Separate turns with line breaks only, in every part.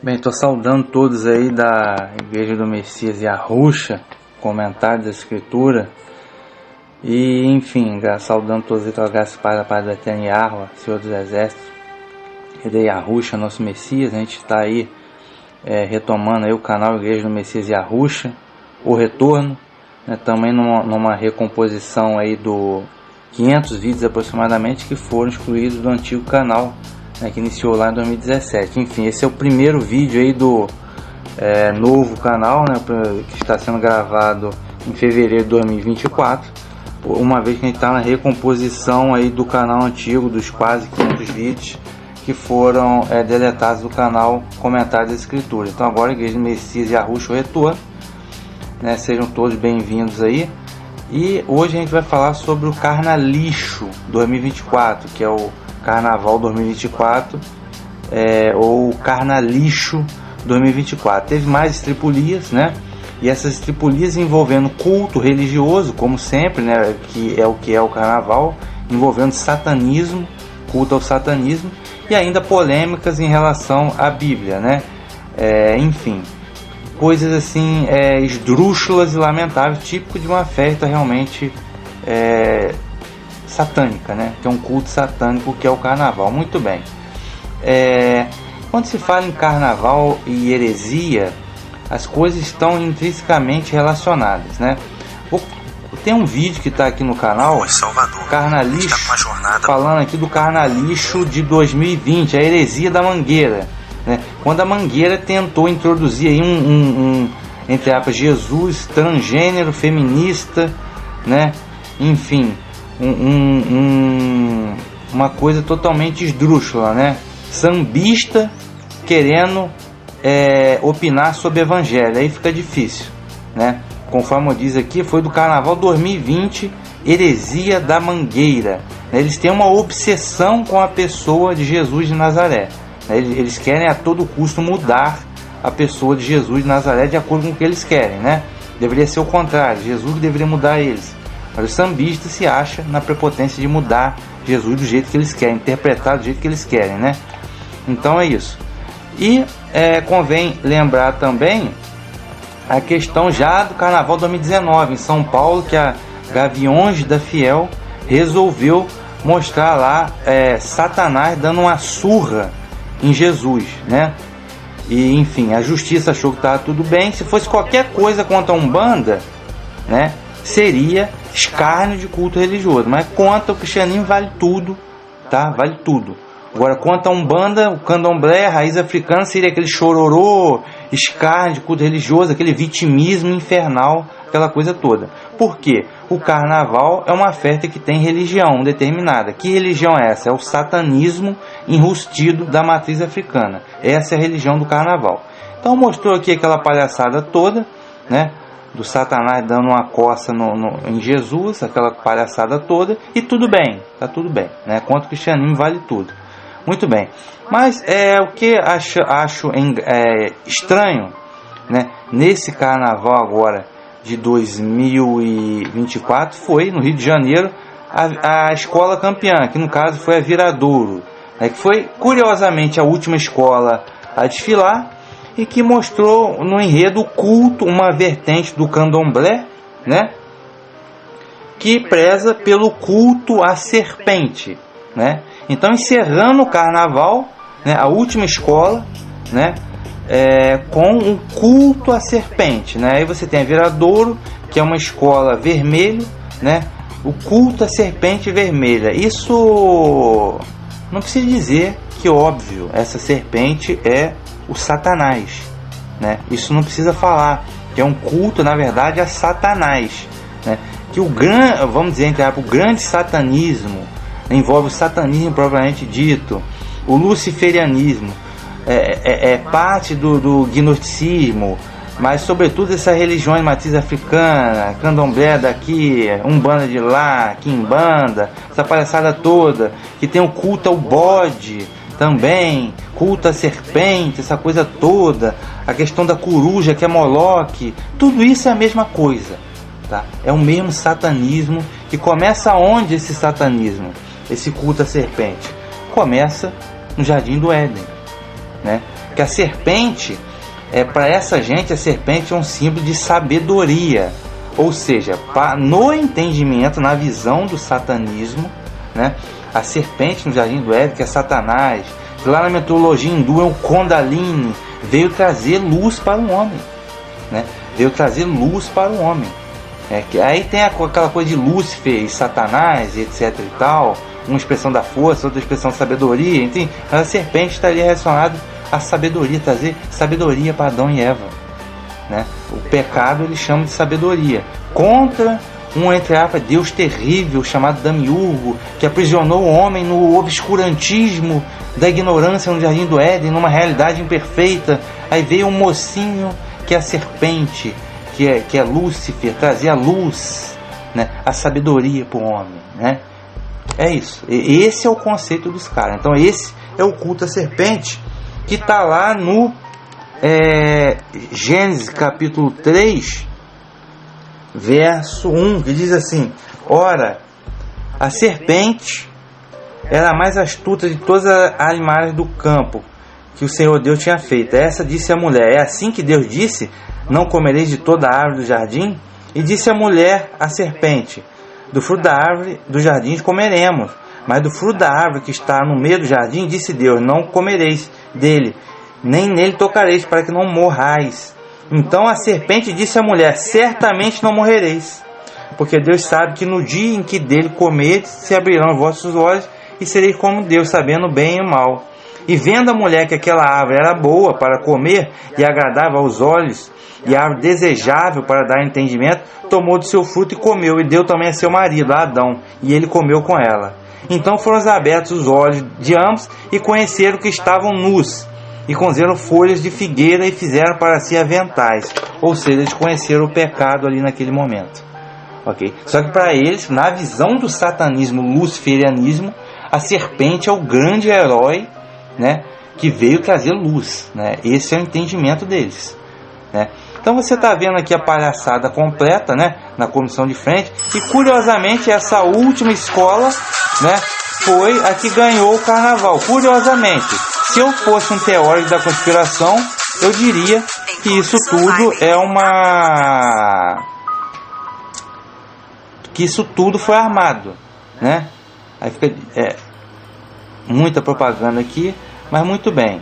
Bem, estou saudando todos aí da Igreja do Messias Yahusha, comentários da Escritura. E, enfim, saudando todos aí com a graça e paz da paz do Eterno Yahweh, Senhor dos Exércitos, e de Yahusha, nosso Messias. A gente está aí retomando aí o canal Igreja do Messias Yahusha, o retorno, né, também numa recomposição aí do 500 vídeos aproximadamente que foram excluídos do antigo canal, né, que iniciou lá em 2017. Enfim, esse é o primeiro vídeo aí do novo canal, né, que está sendo gravado em fevereiro de 2024, uma vez que a gente está na recomposição aí do canal antigo, dos quase 500 vídeos que foram deletados do canal Comentários da Escritura. Então agora a Igreja do Messias Yahusha o retorno, né, sejam todos bem-vindos aí. E hoje a gente vai falar sobre o Carnalixo 2024, que é o Carnaval 2024, ou Carnalixo 2024. Teve mais estripulias, né? E essas estripulias envolvendo culto religioso, como sempre, né? Que é o Carnaval, envolvendo satanismo, culto ao satanismo, e ainda polêmicas em relação à Bíblia, né? Enfim, coisas assim esdrúxulas e lamentáveis, típico de uma festa realmente satânica, né? Que é um culto satânico, que é o Carnaval. Muito bem. Quando se fala em Carnaval e heresia, as coisas estão intrinsecamente relacionadas, né? Tem um vídeo que está aqui no canal, Carnalixo, falando aqui do Carnalixo de 2020, a heresia da Mangueira, né? Quando a Mangueira tentou introduzir aí entre aspas, Jesus transgênero, feminista, né? Enfim, uma coisa totalmente esdrúxula, né? Sambista querendo opinar sobre evangelho, aí fica difícil, né? Conforme diz aqui, foi do Carnaval 2020, heresia da Mangueira. Eles têm uma obsessão com a pessoa de Jesus de Nazaré. Eles querem a todo custo mudar a pessoa de Jesus de Nazaré de acordo com o que eles querem, né? Deveria ser o contrário, Jesus que deveria mudar eles. Mas o sambista se acha na prepotência de mudar Jesus do jeito que eles querem, interpretar do jeito que eles querem, né? Então é isso. E convém lembrar também a questão já do Carnaval 2019 em São Paulo, que a Gaviões da Fiel resolveu mostrar lá Satanás dando uma surra em Jesus, né? E enfim, a justiça achou que estava tudo bem. Se fosse qualquer coisa contra a Umbanda, né, seria escárnio de culto religioso, mas contra o cristianismo vale tudo, tá? Vale tudo. Agora, quanto a Umbanda, o Candomblé, a raiz africana, seria aquele chororô, escárnio de culto religioso, aquele vitimismo infernal, aquela coisa toda. Por quê? O Carnaval é uma festa que tem religião determinada. Que religião é essa? É o satanismo enrustido da matriz africana. Essa é a religião do Carnaval. Então mostrou aqui aquela palhaçada toda, né? Do Satanás dando uma coça em Jesus, aquela palhaçada toda, e tudo bem, tá tudo bem, né? Contra o cristianismo vale tudo. Muito bem, mas o que acho estranho, né, nesse Carnaval agora de 2024 foi no Rio de Janeiro a escola campeã, que no caso foi a Viradouro, né, que foi curiosamente a última escola a desfilar e que mostrou no enredo o culto, uma vertente do candomblé, né, que preza pelo culto à serpente, né? Então, encerrando o Carnaval, né, a última escola, né, com um culto à serpente, né? Aí você tem a Viradouro, que é uma escola vermelho, né? O culto à serpente vermelha. Isso não precisa dizer que, óbvio, essa serpente é o Satanás, né? Isso não precisa falar, que é um culto, na verdade, a Satanás, né? Que o grande satanismo envolve o satanismo propriamente dito, o luciferianismo, parte do gnosticismo, mas sobretudo essas religiões de matriz africana, candomblé daqui, umbanda de lá, quimbanda, essa palhaçada toda, que tem o culto ao bode também, culto à serpente, essa coisa toda, a questão da coruja que é Moloque, tudo isso é a mesma coisa, tá? É o mesmo satanismo. Que começa onde esse satanismo? Esse culto à serpente começa no Jardim do Éden, né? Que a serpente, para essa gente, a serpente é um símbolo de sabedoria, ou seja, no entendimento, na visão do satanismo, né? A serpente no Jardim do Éden, que é Satanás, que lá na mitologia hindu é um Kundalini, veio trazer luz para o homem, né? Veio trazer luz para o homem. Aí tem aquela coisa de Lúcifer e Satanás, etc e tal, uma expressão da força, outra expressão da sabedoria, enfim, a serpente estaria relacionada à sabedoria, trazer sabedoria para Adão e Eva, né? O pecado ele chama de sabedoria, contra um, entre aspas, Deus terrível chamado Damiurgo, que aprisionou o homem no obscurantismo da ignorância no Jardim do Éden, numa realidade imperfeita. Aí veio um mocinho que é a serpente, que é Lúcifer, trazer a luz, né, a sabedoria para o homem, né? É isso. Esse é o conceito dos caras. Então esse é o culto à serpente, que está lá no Gênesis capítulo 3, verso 1, que diz assim: ora, a serpente era a mais astuta de todas as animais do campo que o Senhor Deus tinha feito. Essa disse a mulher: é assim que Deus disse, não comereis de toda a árvore do jardim? E disse a mulher à serpente: do fruto da árvore do jardim comeremos, mas do fruto da árvore que está no meio do jardim, disse Deus, não comereis dele, nem nele tocareis, para que não morrais. Então a serpente disse à mulher: certamente não morrereis, porque Deus sabe que no dia em que dele comereis, se abrirão os vossos olhos, e sereis como Deus, sabendo o bem e o mal. E vendo a mulher que aquela árvore era boa para comer, e agradável aos olhos, e árvore desejável para dar entendimento, tomou do seu fruto e comeu, e deu também a seu marido, a Adão, e ele comeu com ela. Então foram abertos os olhos de ambos, e conheceram que estavam nus, e cozeram folhas de figueira, e fizeram para si aventais. Ou seja, eles conheceram o pecado ali naquele momento. Okay? Só que para eles, na visão do satanismo, luciferianismo, a serpente é o grande herói, né, que veio trazer luz, né? Esse é o entendimento deles, né? Então você está vendo aqui a palhaçada completa, né, na comissão de frente. E curiosamente essa última escola, né, foi a que ganhou o carnaval. Curiosamente, se eu fosse um teórico da conspiração, eu diria que isso tudo é que isso tudo foi armado, né? Aí fica muita propaganda aqui, mas muito bem.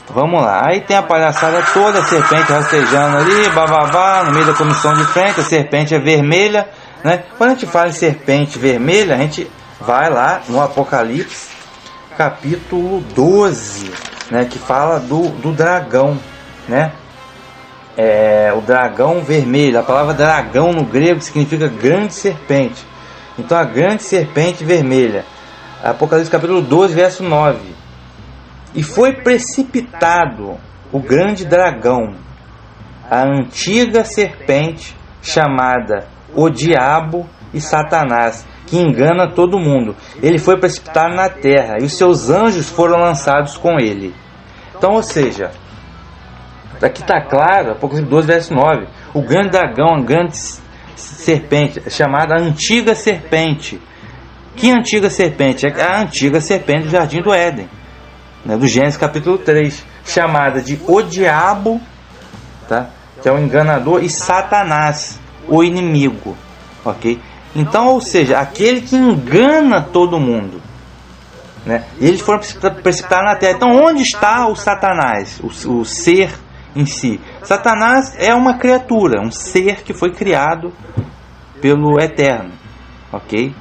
Vamos lá. Aí tem a palhaçada toda, a serpente rastejando ali, bababá, no meio da comissão de frente. A serpente é vermelha, né? Quando a gente fala em serpente vermelha, a gente vai lá no Apocalipse, capítulo 12, né? Que fala do dragão, né? O dragão vermelho. A palavra dragão no grego significa grande serpente. Então a grande serpente vermelha. Apocalipse capítulo 12, verso 9. E foi precipitado o grande dragão, a antiga serpente, chamada o Diabo e Satanás, que engana todo mundo. Ele foi precipitado na terra, e os seus anjos foram lançados com ele. Então, ou seja, aqui está claro, Apocalipse 12, verso 9. O grande dragão, a grande serpente, chamada antiga serpente. Que antiga serpente? É a antiga serpente do Jardim do Éden, né, do Gênesis capítulo 3, chamada de o Diabo, tá? Que é o enganador, e Satanás, o inimigo, ok? Então, ou seja, aquele que engana todo mundo, né? E eles foram precipitados na terra. Então onde está o Satanás, o ser em si? Satanás é uma criatura, um ser que foi criado pelo Eterno, ok?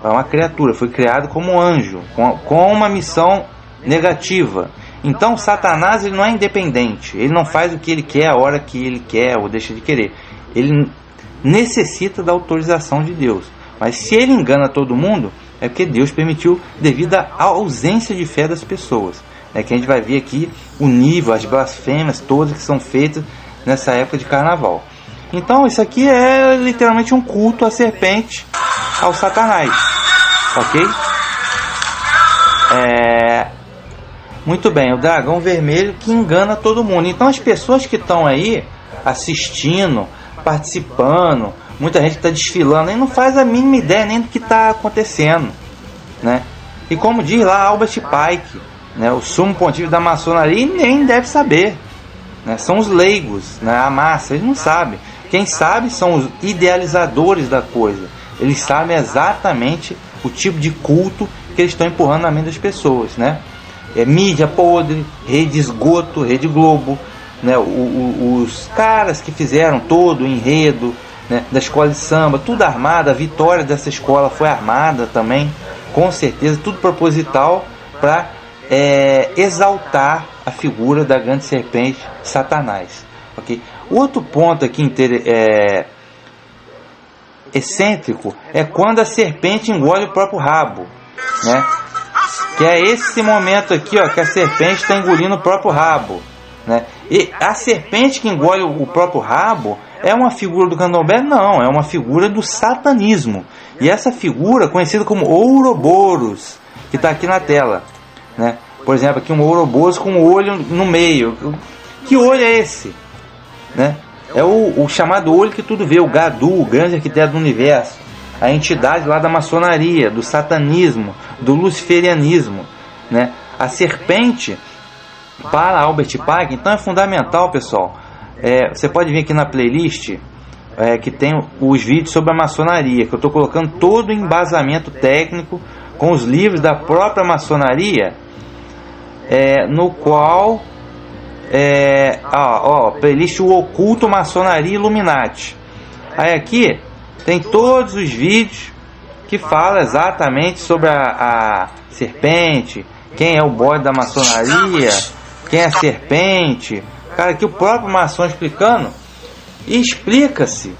É uma criatura, foi criado como anjo, com uma missão negativa. Então Satanás ele não é independente, ele não faz o que ele quer a hora que ele quer ou deixa de querer. Ele necessita da autorização de Deus. Mas se ele engana todo mundo, é porque Deus permitiu devido à ausência de fé das pessoas. É que a gente vai ver aqui o nível, as blasfêmias todas que são feitas nessa época de carnaval. Então isso aqui é literalmente um culto à serpente, ao Satanás, ok? Muito bem, o dragão vermelho que engana todo mundo. Então as pessoas que estão aí assistindo, participando, muita gente está desfilando e não faz a mínima ideia nem do que está acontecendo, né? E como diz lá Albert Pike, né, o sumo pontífice da maçonaria nem deve saber, né, são os leigos, né, a massa, eles não sabem. Quem sabe são os idealizadores da coisa, eles sabem exatamente o tipo de culto que eles estão empurrando na mente das pessoas, né? Mídia podre, Rede Esgoto, Rede Globo, né? Os caras que fizeram todo o enredo, né, da escola de samba, tudo armado, a vitória dessa escola foi armada também, com certeza, tudo proposital para exaltar a figura da grande serpente Satanás, ok? Outro ponto aqui excêntrico é quando a serpente engole o próprio rabo, né? Que é esse momento aqui, ó, que a serpente está engolindo o próprio rabo, né? E a serpente que engole o próprio rabo é uma figura do candomblé? Não, é uma figura do satanismo. E essa figura, conhecida como Ouroboros, que está aqui na tela, né? Por exemplo, aqui um Ouroboros com um olho no meio. Que olho é esse? Né? É o chamado olho que tudo vê, o Gadu, o grande arquiteto do universo, a entidade lá da maçonaria, do satanismo, do luciferianismo, né? A serpente, para Albert Pike, então é fundamental, pessoal. Você pode vir aqui na playlist que tem os vídeos sobre a maçonaria, que eu estou colocando todo o embasamento técnico com os livros da própria maçonaria, no qual playlist O Oculto, Maçonaria Illuminati. Aí aqui tem todos os vídeos que falam exatamente sobre a serpente, quem é o bode da maçonaria, quem é a serpente. Cara, aqui o próprio maçom explicando, e explica-se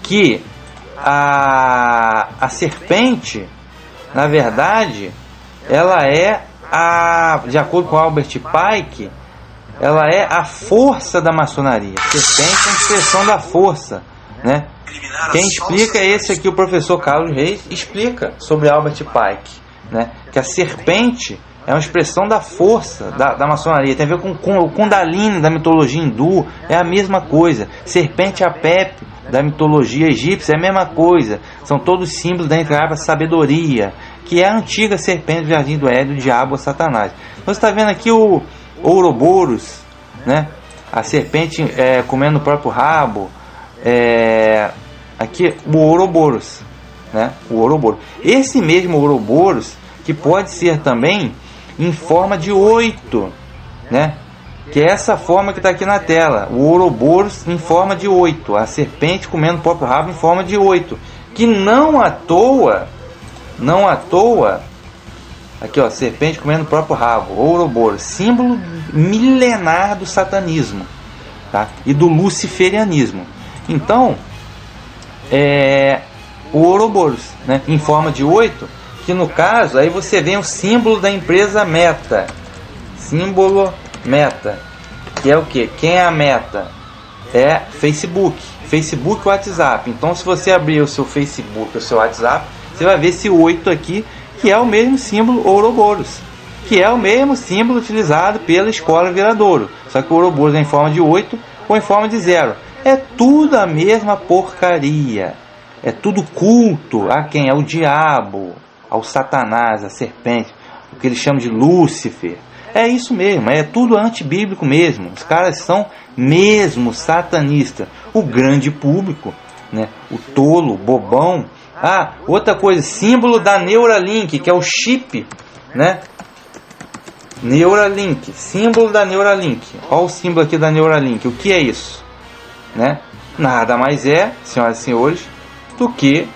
que a serpente, na verdade, ela de acordo com Albert Pike, ela é a força da maçonaria. Serpente é a expressão da força, né? Quem explica é esse aqui, o professor Carlos Reis, explica sobre Albert Pike, né? Que a serpente é uma expressão da força da maçonaria. Tem a ver com o Kundalini da mitologia hindu, é a mesma coisa. Serpente Apep da mitologia egípcia é a mesma coisa. São todos símbolos da, entre aspas, sabedoria, que é a antiga serpente do jardim do Éden, o diabo, Satanás. Você está vendo aqui o Ouroboros, né? A serpente comendo o próprio rabo. Aqui o Ouroboros, né? O Ouroboros. Esse mesmo Ouroboros, que pode ser também em forma de 8, né? Que é essa forma que está aqui na tela, o Ouroboros em forma de 8, a serpente comendo o próprio rabo em forma de 8, que não à toa, aqui ó, serpente comendo o próprio rabo, Ouroboros, símbolo milenar do satanismo, tá? E do luciferianismo. Então, o Ouroboros, né? Em forma de 8, que no caso, aí você vê o símbolo da empresa Meta, símbolo Meta, que é o que? Quem é a Meta? É Facebook e WhatsApp. Então, se você abrir o seu Facebook, o seu WhatsApp, você vai ver esse 8 aqui, que é o mesmo símbolo Ouroboros, que é o mesmo símbolo utilizado pela escola Viradouro, só que o Ouroboros é em forma de 8 ou em forma de 0. É tudo a mesma porcaria, é tudo culto a quem? É o diabo, ao Satanás, a serpente, o que eles chamam de Lúcifer. É isso mesmo, é tudo antibíblico mesmo. Os caras são mesmo satanistas. O grande público, né? O tolo, o bobão. Outra coisa, símbolo da Neuralink, que é o chip, né? Neuralink, símbolo da Neuralink. Olha o símbolo aqui da Neuralink. O que é isso? Né? Nada mais é, senhoras e senhores, do que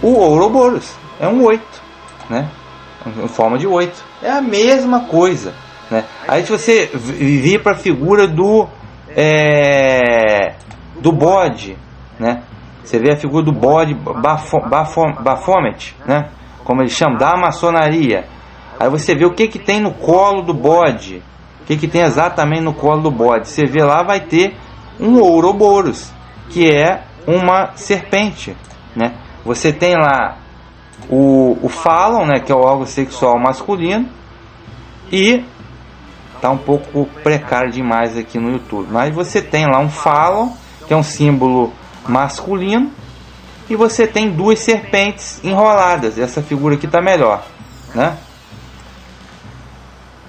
o Ouroboros. É um 8, né? Em forma de 8. É a mesma coisa, né? Aí se você vir para a figura do bode, né? Você vê a figura do bode Baphomet, né? Como eles chamam, da maçonaria. Aí você vê o que tem no colo do bode. O que tem exatamente no colo do bode. Você vê lá, vai ter um Ouroboros, que é uma serpente, né? Você tem lá o fálon, né, que é o órgão sexual masculino, e tá um pouco precário demais aqui no YouTube, mas você tem lá um fálon, que é um símbolo masculino, e você tem duas serpentes enroladas. Essa figura aqui tá melhor, né?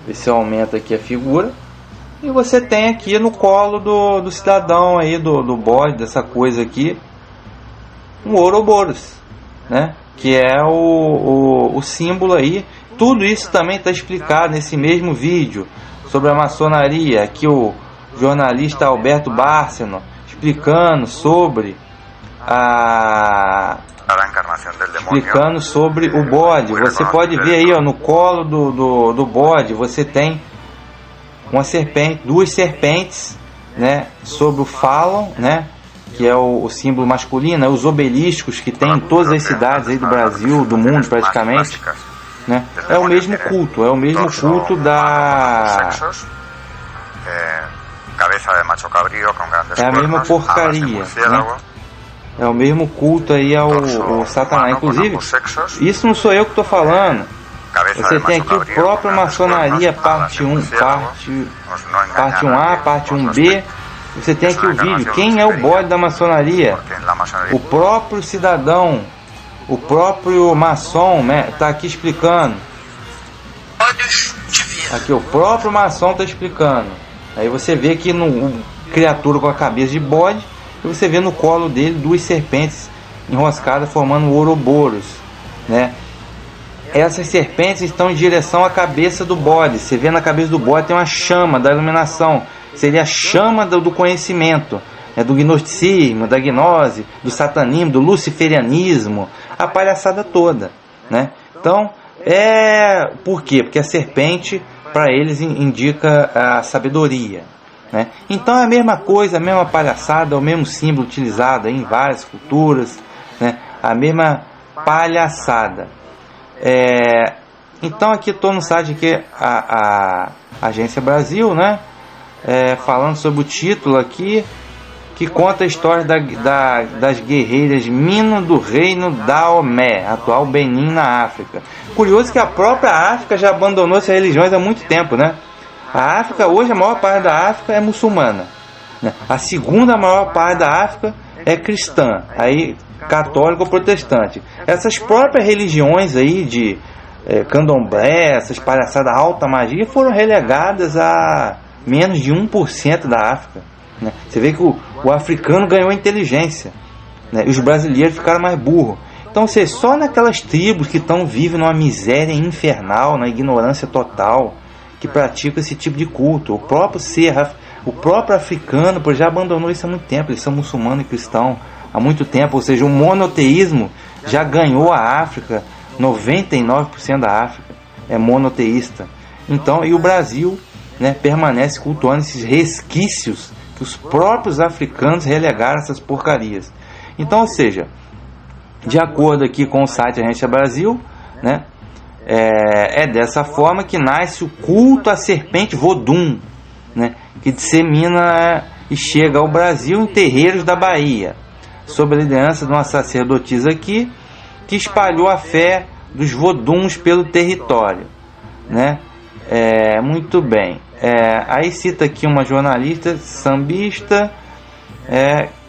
Ver se aumenta aqui a figura. E você tem aqui no colo do cidadão aí, do bode, dessa coisa aqui, um Ouroboros, né? Que é o símbolo aí. Tudo isso também está explicado nesse mesmo vídeo sobre a maçonaria. Aqui o jornalista Alberto Bárceno explicando sobre o bode. Você pode ver aí, ó, no colo do bode você tem uma serpente, duas serpentes, né, sobre o fálon, né, que é o símbolo masculino, os obeliscos que tem em todas as cidades aí do Brasil, do mundo praticamente, né, é o mesmo culto, da... É a mesma porcaria, né? É o mesmo culto aí ao Satanás. Inclusive, isso não sou eu que estou falando. Você tem aqui o próprio Maçonaria parte 1, parte 1A, parte 1B. Você tem aqui o vídeo. Quem é o bode da maçonaria? O próprio cidadão, o próprio maçom, né, está aqui explicando. Aqui o próprio maçom está explicando. Aí você vê que no criatura com a cabeça de bode, e você vê no colo dele duas serpentes enroscadas formando o Ouroboros, né? Essas serpentes estão em direção à cabeça do bode. Você vê na cabeça do bode tem uma chama da iluminação, seria a chama do conhecimento, né? Do gnosticismo, da gnose, do satanismo, do luciferianismo, a palhaçada toda, né? Então, por quê? Porque a serpente para eles indica a sabedoria, né? Então é a mesma coisa, a mesma palhaçada, o mesmo símbolo utilizado em várias culturas, né? A mesma palhaçada. Então aqui estou no site aqui, a Agência Brasil, né? Falando sobre o título aqui, que conta a história das guerreiras Mino do reino Daomé, atual Benin, na África. Curioso que a própria África já abandonou essas religiões há muito tempo, né? A África, hoje a maior parte da África é muçulmana, né? A segunda maior parte da África é cristã, aí católico ou protestante. Essas próprias religiões aí de candomblé, essas palhaçadas alta magia, foram relegadas a menos de 1% da África, né? Você vê que o africano ganhou inteligência, né? E os brasileiros ficaram mais burros. Então, só naquelas tribos que vivem numa miséria infernal, na ignorância total, que praticam esse tipo de culto. O próprio africano já abandonou isso há muito tempo. Eles são muçulmanos e cristãos há muito tempo. Ou seja, o monoteísmo já ganhou a África. 99% da África é monoteísta. Então, e o Brasil, né, permanece cultuando esses resquícios que os próprios africanos relegaram essas porcarias. Então, ou seja, de acordo aqui com o site Agência Brasil, né, é dessa forma que nasce o culto à serpente Vodum, né, que dissemina e chega ao Brasil em terreiros da Bahia, sob a liderança de uma sacerdotisa aqui, que espalhou a fé dos Voduns pelo território, né? Muito bem. Aí cita aqui uma jornalista sambista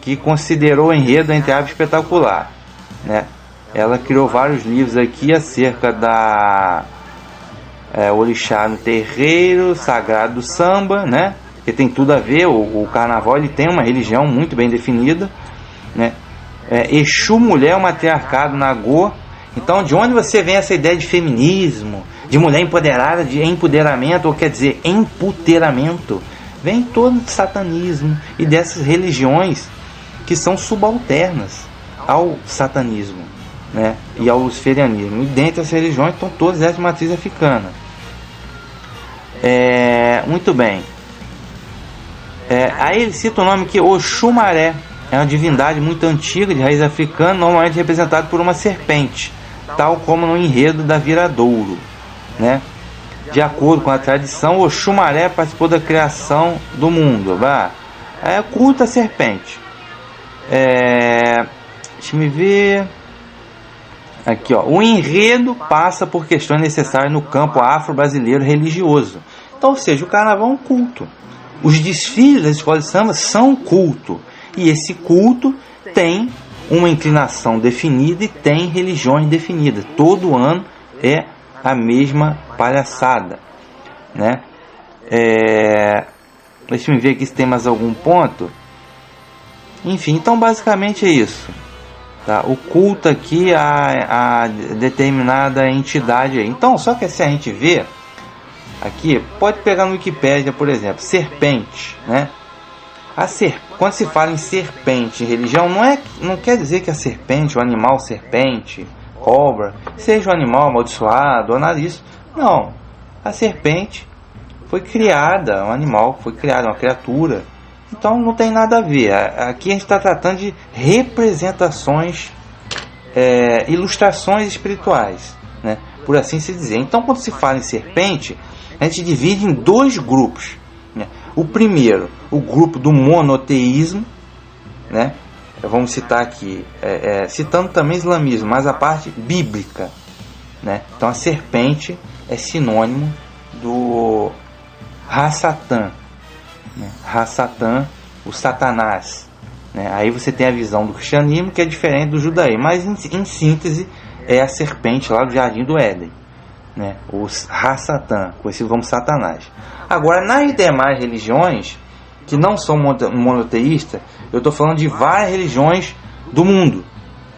que considerou o enredo, entre aspas, espetacular, né? Ela criou vários livros aqui acerca da orixá no terreiro sagrado do samba, né? Que tem tudo a ver. O carnaval, ele tem uma religião muito bem definida, né? Exu, mulher, o matriarcado, Nagô. Então, de onde você vem essa ideia de feminismo, de mulher empoderada, de empoderamento, ou quer dizer, emputeramento? Vem todo do satanismo e dessas religiões que são subalternas ao satanismo, né, e ao luciferianismo. E dentre as religiões estão todas essas matrizes africanas. Muito bem. Aí ele cita o nome que Oxumaré é uma divindade muito antiga, de raiz africana, normalmente representada por uma serpente, tal como no enredo da Viradouro, né? De acordo com a tradição, Oxumaré participou da criação do mundo. Culto à serpente. Deixa eu ver. Aqui, ó. O enredo passa por questões necessárias no campo afro-brasileiro religioso. Então, ou seja, o carnaval é um culto. Os desfiles das escolas de samba são culto. E esse culto tem uma inclinação definida e tem religiões definidas. Todo ano é a mesma palhaçada, né? Deixa eu ver aqui se tem mais algum ponto. Enfim, então basicamente é isso, tá? O culto aqui a determinada entidade aí. Então, só que se a gente vê aqui, pode pegar no Wikipédia, por exemplo, serpente, né? Quando se fala em serpente em religião, não quer dizer que a serpente, o animal serpente, cobra, seja um animal amaldiçoado ou nada disso. Não, a serpente foi criada, um animal foi criado, uma criatura. Então não tem nada a ver. Aqui a gente está tratando de representações, ilustrações espirituais, né? Por assim se dizer. Então quando se fala em serpente, a gente divide em dois grupos, né? O primeiro, o grupo do monoteísmo, né? Vamos citar aqui, citando também islamismo, mas a parte bíblica, né? Então a serpente é sinônimo do Ra-Satã, né? Ra-Satã, o Satanás, né? Aí você tem a visão do cristianismo, que é diferente do judaísmo, mas em síntese é a serpente lá do Jardim do Éden, né? O Ra-Satã, conhecido como Satanás. Agora, nas demais religiões que não são monoteístas, eu estou falando de várias religiões do mundo,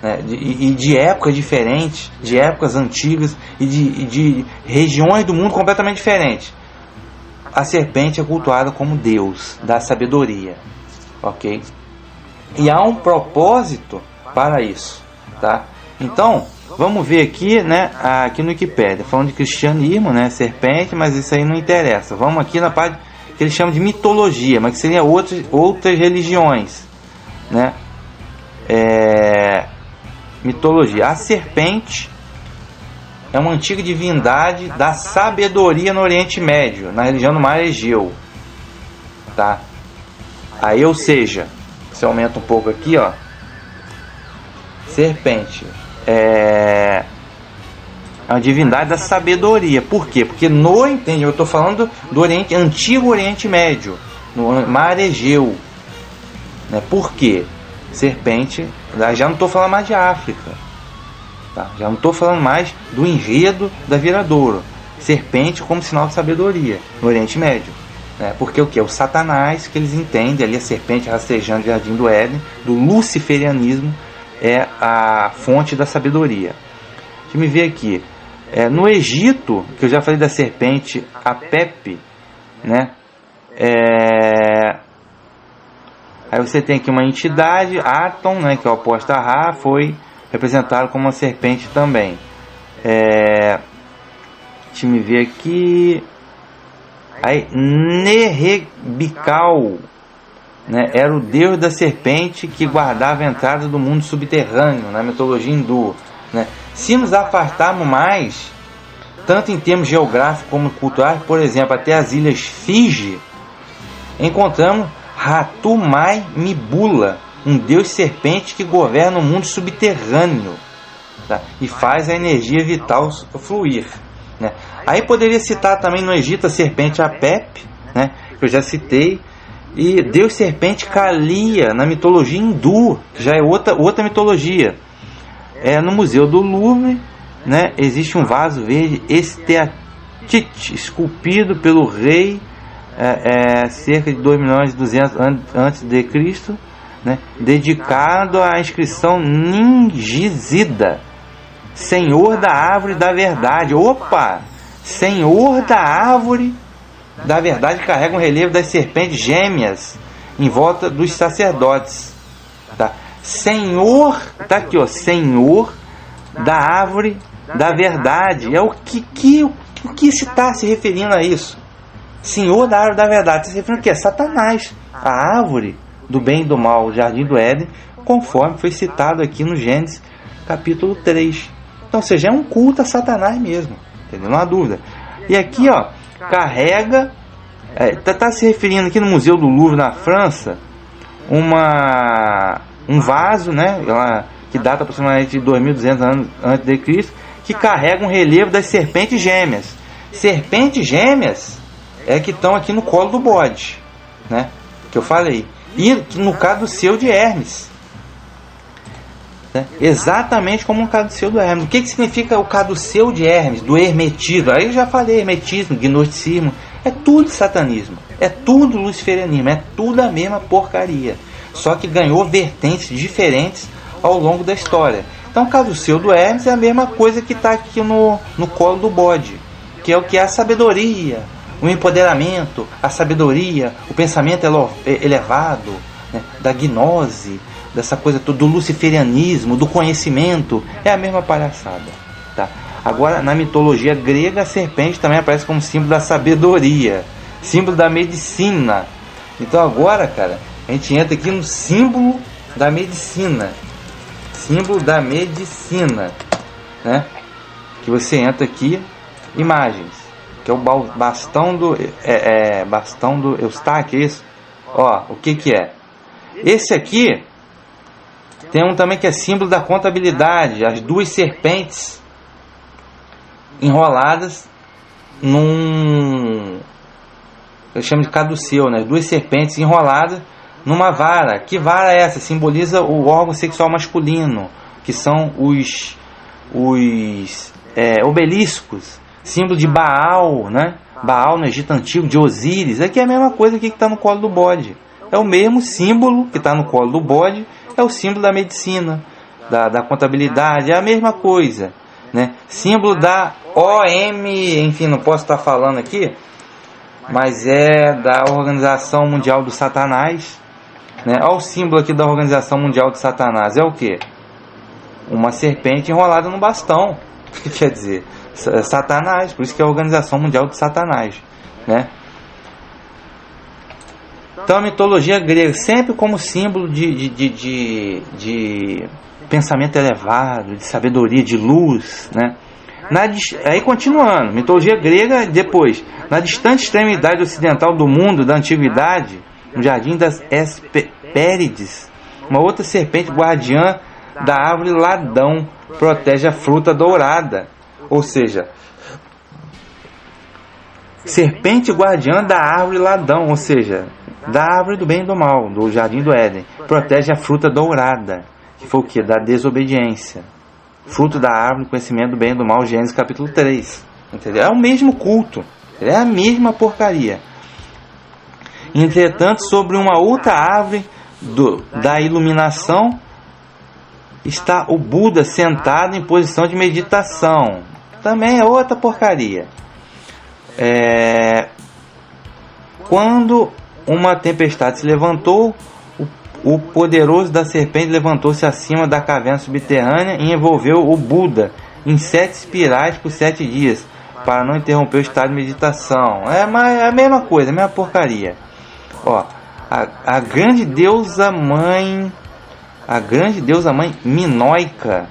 né? E de épocas diferentes, de épocas antigas e de regiões do mundo completamente diferentes. A serpente é cultuada como Deus da sabedoria, ok? E há um propósito para isso, tá? Então, vamos ver aqui, né? Aqui no Wikipédia, falando de cristianismo, né? Serpente, mas isso aí não interessa. Vamos aqui na parte que eles chamam de mitologia, mas que seriam outras religiões, né? Mitologia. A serpente é uma antiga divindade da sabedoria no Oriente Médio, na religião do Mar Egeu, tá? Aí, ou seja, se aumenta um pouco aqui, ó, serpente é uma divindade da sabedoria. Por quê? Porque eu estou falando do antigo Oriente Médio, no Mar Egeu, né? Por quê? Serpente, já não estou falando mais de África, tá? Já não estou falando mais do enredo da viradouro. Serpente como sinal de sabedoria no Oriente Médio, né? Porque o que? O Satanás, que eles entendem ali, a serpente rastejando no Jardim do Éden, do luciferianismo, é a fonte da sabedoria. Deixa eu me ver aqui. No Egito, que eu já falei da serpente Apep, né? Aí você tem aqui uma entidade, Atom, né, que é o oposto a Ra, foi representado como uma serpente também. Deixa eu me ver aqui. Aí, Nerebikal, né, era o deus da serpente que guardava a entrada do mundo subterrâneo, na mitologia hindu, né? Se nos afastarmos mais, tanto em termos geográficos como culturais, por exemplo, até as ilhas Fiji, encontramos Ratumai Mibula, um deus serpente que governa o mundo subterrâneo, tá? E faz a energia vital fluir, né? Aí poderia citar também no Egito a serpente Apep, né, que eu já citei, e deus serpente Kalia na mitologia hindu, que já é outra mitologia. No Museu do Louvre, né, existe um vaso verde Esteatite, esculpido pelo rei cerca de 2.200.000 antes de Cristo, né, dedicado à inscrição Ningizida, Senhor da Árvore da Verdade. Opa! Senhor da Árvore da Verdade, carrega um relevo das serpentes gêmeas em volta dos sacerdotes, tá? Senhor, tá aqui, ó, Senhor da Árvore da Verdade. É o que se está se referindo a isso? Senhor da Árvore da Verdade, se referindo a quê? Satanás, a árvore do bem e do mal, o Jardim do Éden, conforme foi citado aqui no Gênesis capítulo 3. Então, ou seja, é um culto a Satanás mesmo, entendeu? Não há dúvida. E aqui, ó, carrega, tá se referindo aqui no Museu do Louvre, na França, um vaso, né, que data aproximadamente de 2.200 anos antes de Cristo, que carrega um relevo das serpentes gêmeas. Serpentes gêmeas que estão aqui no colo do bode, né, que eu falei. E no caso do selo de Hermes. né? Exatamente como um caduceu do Hermes. O que significa o caduceu de Hermes, do hermetismo? Aí eu já falei, hermetismo, gnosticismo, é tudo satanismo, é tudo luciferianismo, é tudo a mesma porcaria, só que ganhou vertentes diferentes ao longo da história. Então o caduceu do Hermes é a mesma coisa que está aqui no colo do bode, que é o que é a sabedoria, o empoderamento, a sabedoria, o pensamento elevado, né, da gnose, dessa coisa toda, do luciferianismo, do conhecimento, é a mesma palhaçada, tá? Agora, na mitologia grega, a serpente também aparece como símbolo da sabedoria, símbolo da medicina. Então agora, cara, a gente entra aqui no símbolo da medicina, né? Que você entra aqui, imagens, que é o bastão do bastão do Eustáquio, é isso? Ó, o que é? Esse aqui tem um também que é símbolo da contabilidade, as duas serpentes enroladas eu chamo de caduceu, né? Duas serpentes enroladas numa vara. Que vara é essa? Simboliza o órgão sexual masculino, que são os obeliscos, símbolo de Baal, né? Baal no Egito Antigo, de Osíris. Aqui é a mesma coisa que está no colo do bode. É o mesmo símbolo que está no colo do bode, é o símbolo da medicina, da contabilidade, é a mesma coisa, né? Símbolo da enfim, não posso estar falando aqui, mas é da Organização Mundial do Satanás, né? Olha o símbolo aqui da Organização Mundial do Satanás, é o que? Uma serpente enrolada no bastão. Quer dizer, Satanás, por isso que é a Organização Mundial do Satanás, né? Então a mitologia grega sempre como símbolo de pensamento elevado, de sabedoria, de luz, né? Aí continuando, mitologia grega depois, na distante extremidade ocidental do mundo da antiguidade, no jardim das Hespérides, uma outra serpente guardiã da árvore ladão protege a fruta dourada, ou seja, serpente guardiã da árvore ladão, ou seja, da árvore do bem e do mal, do jardim do Éden, protege a fruta dourada, que foi o que? Da desobediência, fruto da árvore do conhecimento do bem e do mal, Gênesis capítulo 3, entendeu? É o mesmo culto, é a mesma porcaria. Entretanto, sobre uma outra árvore da iluminação está o Buda sentado em posição de meditação, também é outra porcaria. Quando uma tempestade se levantou, o poderoso da serpente levantou-se acima da caverna subterrânea e envolveu o Buda em 7 espirais por 7 dias, para não interromper o estado de meditação. É a mesma coisa, a mesma porcaria. Ó, a grande deusa mãe minoica,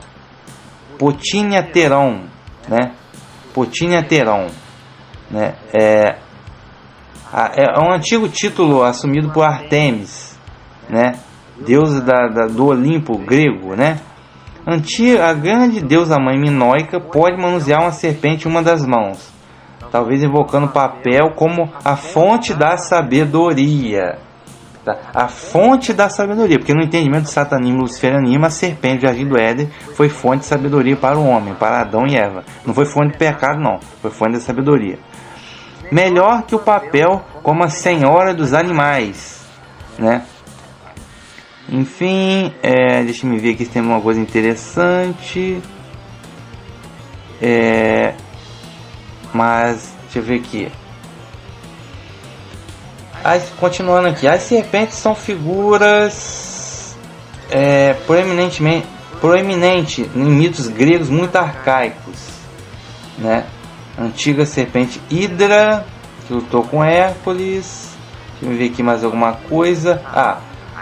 Potínia Teron, né? Potínia Teron, né? É um antigo título assumido por Artemis, né? Deusa do Olimpo grego, né? A grande deusa mãe minoica pode manusear uma serpente em uma das mãos, talvez invocando o papel como a fonte da sabedoria, tá? A fonte da sabedoria, porque no entendimento do satanismo e luciferianismo, a serpente do jardim do Éden foi fonte de sabedoria para o homem, para Adão e Eva. Não foi fonte de pecado, não, foi fonte da sabedoria. Melhor que o papel como a senhora dos animais, né? Enfim, deixa eu ver aqui se tem alguma coisa interessante. Mas, deixa eu ver aqui. Continuando aqui, as serpentes são figuras proeminente em mitos gregos muito arcaicos, né? A antiga serpente Hidra, que lutou com Hércules. Deixa eu ver aqui mais alguma coisa.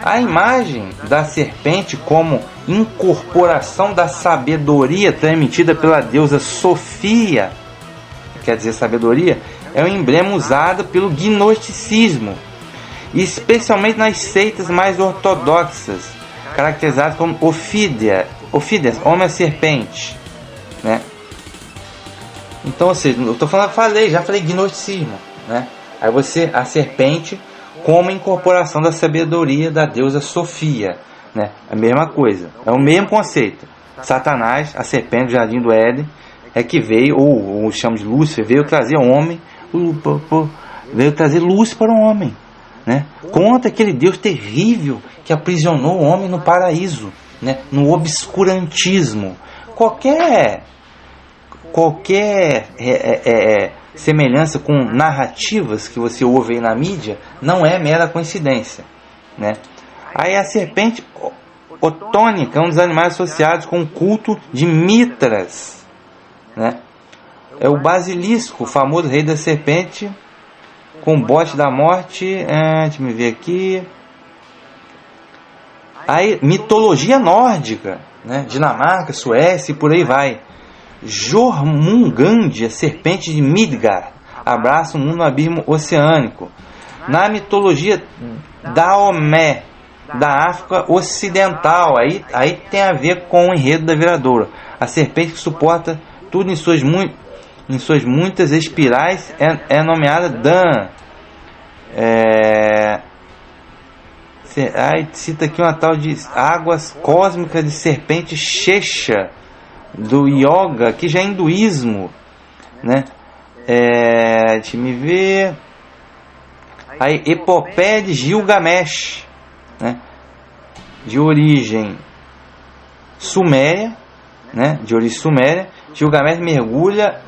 A imagem da serpente como incorporação da sabedoria transmitida pela deusa Sofia, quer dizer sabedoria, é um emblema usado pelo gnosticismo, especialmente nas seitas mais ortodoxas, caracterizadas como Ofídeas, homem-serpente, né? Então, ou seja, eu já falei gnosticismo, né? Aí a serpente como incorporação da sabedoria da deusa Sofia, né? A mesma coisa, é o mesmo conceito. Satanás, a serpente do Jardim do Éden, é que veio, ou chamamos de Lúcifer, veio trazer homem, veio trazer luz para o homem, né? Contra aquele Deus terrível que aprisionou o homem no paraíso, né? No obscurantismo. Qualquer semelhança com narrativas que você ouve aí na mídia não é mera coincidência, né? Aí a serpente otônica é um dos animais associados com o culto de Mitras, né? É o basilisco, o famoso rei da serpente com o bote da morte. Deixa eu ver aqui. Aí, mitologia nórdica, né? Dinamarca, Suécia e por aí vai. Jormungand, a serpente de Midgard, abraça o mundo no abismo oceânico. Na mitologia Daomé, da África Ocidental, aí tem a ver com o enredo da viradoura. A serpente que suporta tudo em suas muitas espirais é nomeada Dan. Cita aqui uma tal de águas cósmicas de serpente Shesha, do yoga, que já é hinduísmo, né? Deixa eu me ver. Aí, epopeia de Gilgamesh, né? De origem suméria, né? Gilgamesh mergulha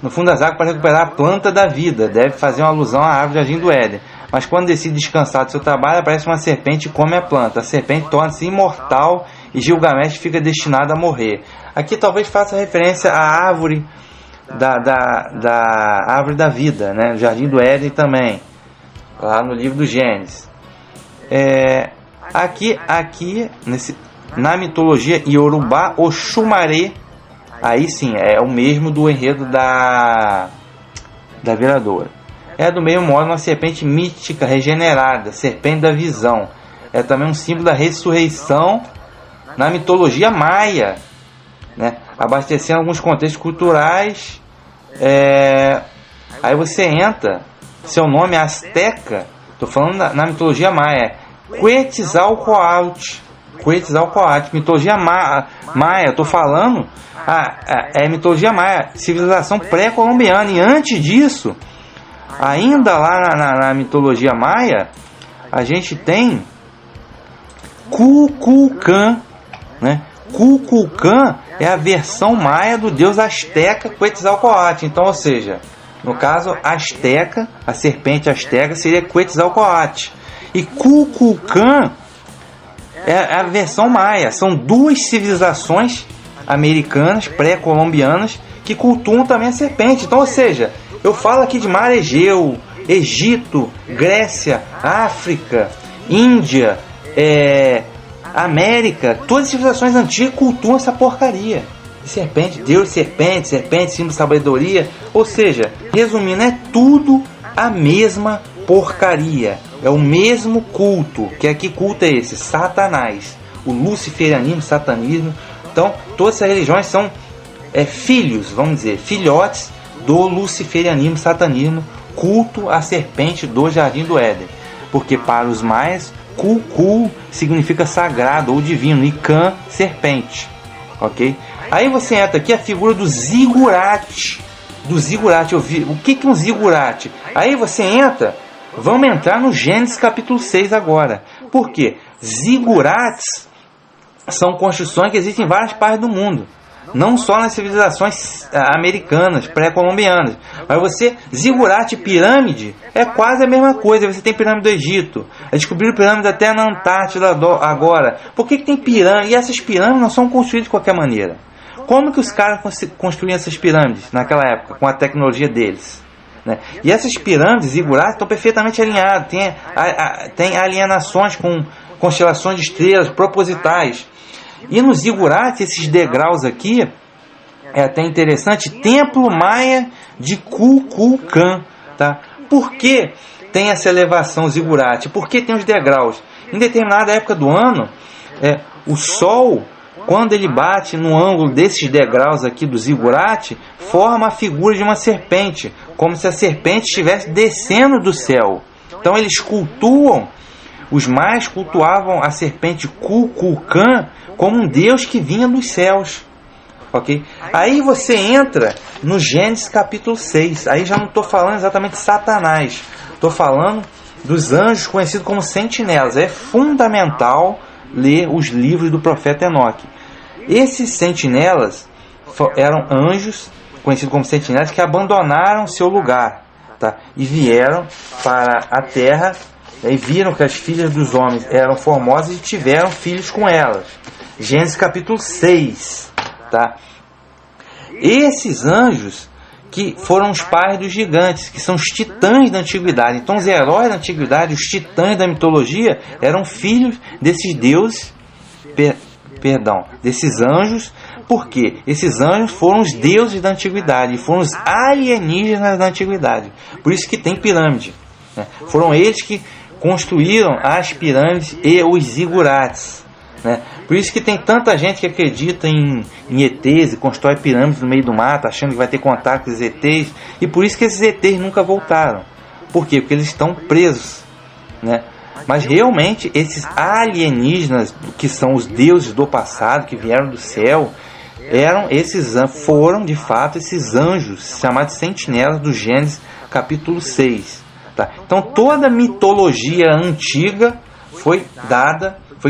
no fundo das águas para recuperar a planta da vida. Deve fazer uma alusão à árvore do Jardim do Éden. Mas quando decide descansar do seu trabalho, aparece uma serpente e come a planta. A serpente torna-se imortal e Gilgamesh fica destinado a morrer. Aqui talvez faça referência à árvore da árvore da vida, né? O Jardim do Éden também, lá no livro do Gênesis. Aqui na mitologia Yorubá, Oxumaré, aí sim, é o mesmo do enredo da viradoura. É do mesmo modo uma serpente mística regenerada, serpente da visão. É também um símbolo da ressurreição na mitologia maia, né? Abastecendo alguns contextos culturais. Aí você entra, seu nome é Azteca, estou falando na mitologia maia, Quetzalcoatl, mitologia maia, estou falando, é mitologia maia, civilização pré-colombiana. E antes disso, ainda lá na mitologia maia, a gente tem Kukulcán, né? Kukulcán é a versão maia do deus asteca Quetzalcoatl. Então, ou seja, no caso asteca, a serpente asteca seria Quetzalcoatl. E Kukulcán é a versão maia. São duas civilizações americanas, pré-colombianas, que cultuam também a serpente. Então, ou seja, eu falo aqui de Mar Egeu, Egito, Grécia, África, Índia, América, todas as civilizações antigas cultuam essa porcaria. Serpente, Deus, serpente, símbolo de sabedoria. Ou seja, resumindo, é tudo a mesma porcaria. É o mesmo culto. Que culto é esse? Satanás. O luciferianismo, satanismo. Então, todas essas religiões são filhos, vamos dizer, filhotes do luciferianismo, satanismo, culto à serpente do Jardim do Éden. Porque para os maias, Kukul significa sagrado ou divino, e Kan, serpente. Ok? Aí você entra aqui a figura do zigurate. O que é um zigurate? Aí você entra, vamos entrar no Gênesis capítulo 6 agora. Por quê? Zigurates são construções que existem em várias partes do mundo, não só nas civilizações americanas, pré-colombianas. Mas zigurate e pirâmide é quase a mesma coisa. Você tem pirâmide do Egito, descobriram pirâmide até na Antártida agora. Por que tem pirâmide? E essas pirâmides não são construídas de qualquer maneira. Como que os caras construíam essas pirâmides naquela época, com a tecnologia deles, né? E essas pirâmides zigurates estão perfeitamente alinhadas. Tem alienações com constelações de estrelas propositais. E nos zigurates, esses degraus aqui, é até interessante, Templo Maia de Kukulcán, tá? Por que tem essa elevação zigurate? Por que tem os degraus? Em determinada época do ano, o Sol, quando ele bate no ângulo desses degraus aqui do zigurate, forma a figura de uma serpente, como se a serpente estivesse descendo do céu. Então eles cultuam os maias cultuavam a serpente Kukulkan como um deus que vinha dos céus. Ok? Aí você entra no Gênesis capítulo 6. Aí já não estou falando exatamente de Satanás. Estou falando dos anjos conhecidos como sentinelas. É fundamental ler os livros do profeta Enoque. Esses sentinelas eram anjos conhecidos como sentinelas que abandonaram seu lugar, tá? E vieram para a terra e viram que as filhas dos homens eram formosas e tiveram filhos com elas. Gênesis capítulo 6, tá? Esses anjos que foram os pais dos gigantes, que são os titãs da antiguidade. Então os heróis da antiguidade, os titãs da mitologia, eram filhos desses deuses, desses anjos. Porque esses anjos foram os deuses da antiguidade, foram os alienígenas da antiguidade. Por isso que tem pirâmide, né? Foram eles que construíram as pirâmides e os zigurates, né? Por isso que tem tanta gente que acredita em ETs e constrói pirâmides no meio do mato, achando que vai ter contato com os ETs. E por isso que esses ETs nunca voltaram. Por quê? Porque eles estão presos, né? Mas realmente esses alienígenas, que são os deuses do passado, que vieram do céu, foram de fato esses anjos chamados sentinelas do Gênesis capítulo 6, tá? Então toda a mitologia antiga foi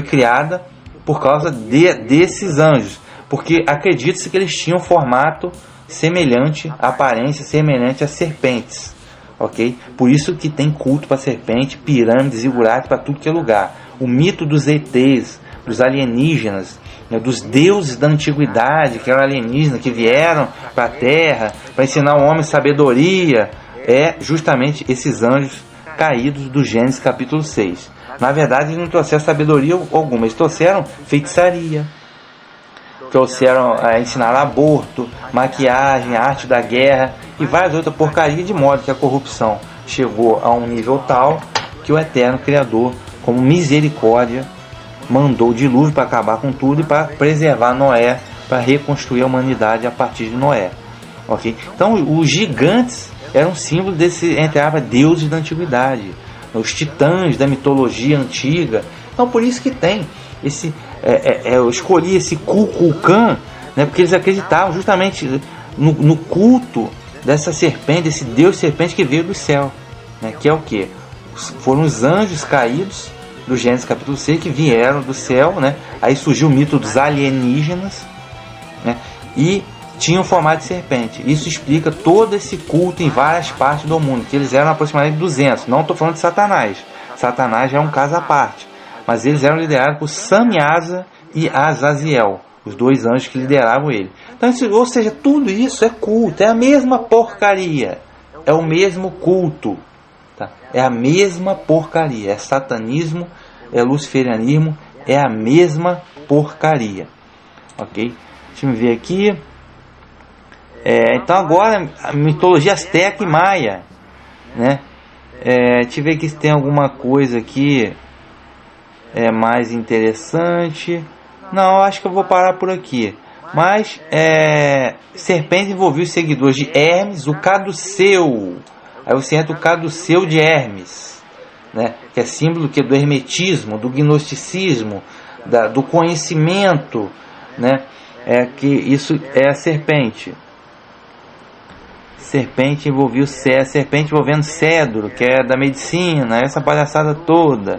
criada por causa desses anjos, porque acredita-se que eles tinham formato semelhante, aparência semelhante a serpentes, ok? Por isso que tem culto para serpente, pirâmides, zigurates para tudo que é lugar. O mito dos ETs, dos alienígenas, né, dos deuses da antiguidade, que eram alienígenas, que vieram para a Terra para ensinar o homem sabedoria, é justamente esses anjos caídos do Gênesis capítulo 6. Na verdade, eles não trouxeram sabedoria alguma, eles trouxeram feitiçaria, trouxeram ensinar aborto, maquiagem, arte da guerra e várias outras porcarias, de modo que a corrupção chegou a um nível tal que o eterno Criador, como misericórdia, mandou o dilúvio para acabar com tudo e para preservar Noé, para reconstruir a humanidade a partir de Noé. Okay? Então os gigantes eram símbolos desse, entre aspas, deuses da antiguidade, os titãs da mitologia antiga. Então por isso que tem esse, eu escolhi esse Kukulkan, né, porque eles acreditavam justamente no culto dessa serpente, desse deus serpente que veio do céu, né, que é o que? Foram os anjos caídos do Gênesis capítulo 6 que vieram do céu, né? Aí surgiu o mito dos alienígenas, né? E tinham formato de serpente. Isso explica todo esse culto em várias partes do mundo, que eles eram aproximadamente 200. Não estou falando de Satanás. Satanás já é um caso à parte. Mas eles eram liderados por Samiasa e Azaziel, os dois anjos que lideravam ele. Então, ou seja, tudo isso é culto, é a mesma porcaria, é o mesmo culto, tá? É a mesma porcaria, é satanismo, é luciferianismo, é a mesma porcaria, ok? Deixa eu ver aqui. Então agora a mitologia asteca e maia, né? Deixa eu ver aqui se tem alguma coisa aqui mais interessante. Não, acho que eu vou parar por aqui. Mas serpente envolveu os seguidores de Hermes, o caduceu. Aí você entra o caduceu de Hermes, né? Que é símbolo do hermetismo, do gnosticismo, do conhecimento, né? Que isso é a serpente. Serpente envolveu serpente envolvendo cedro, que é da medicina, essa palhaçada toda.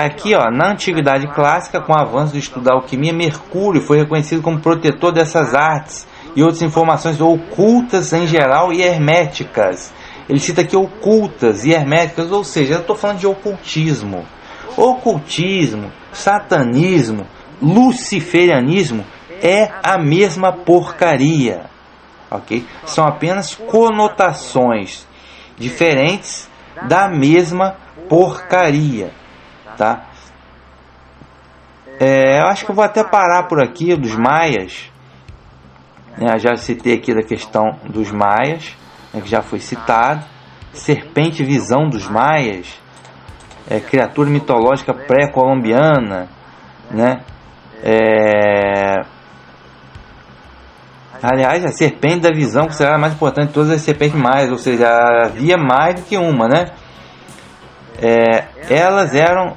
Aqui, ó, na antiguidade clássica, com o avanço do estudo da alquimia, Mercúrio foi reconhecido como protetor dessas artes e outras informações ocultas em geral e herméticas. Ele cita aqui ocultas e herméticas, ou seja, eu estou falando de ocultismo. Ocultismo, satanismo, luciferianismo é a mesma porcaria, ok? São apenas conotações diferentes da mesma porcaria, tá? Eu acho que eu vou até parar por aqui dos maias, né? Já citei aqui da questão dos maias, né, que já foi citado. Serpente visão dos maias, criatura mitológica pré-colombiana, né? Aliás, a serpente da visão será a mais importante de todas as serpentes mais, ou seja, havia mais do que uma, né? Elas eram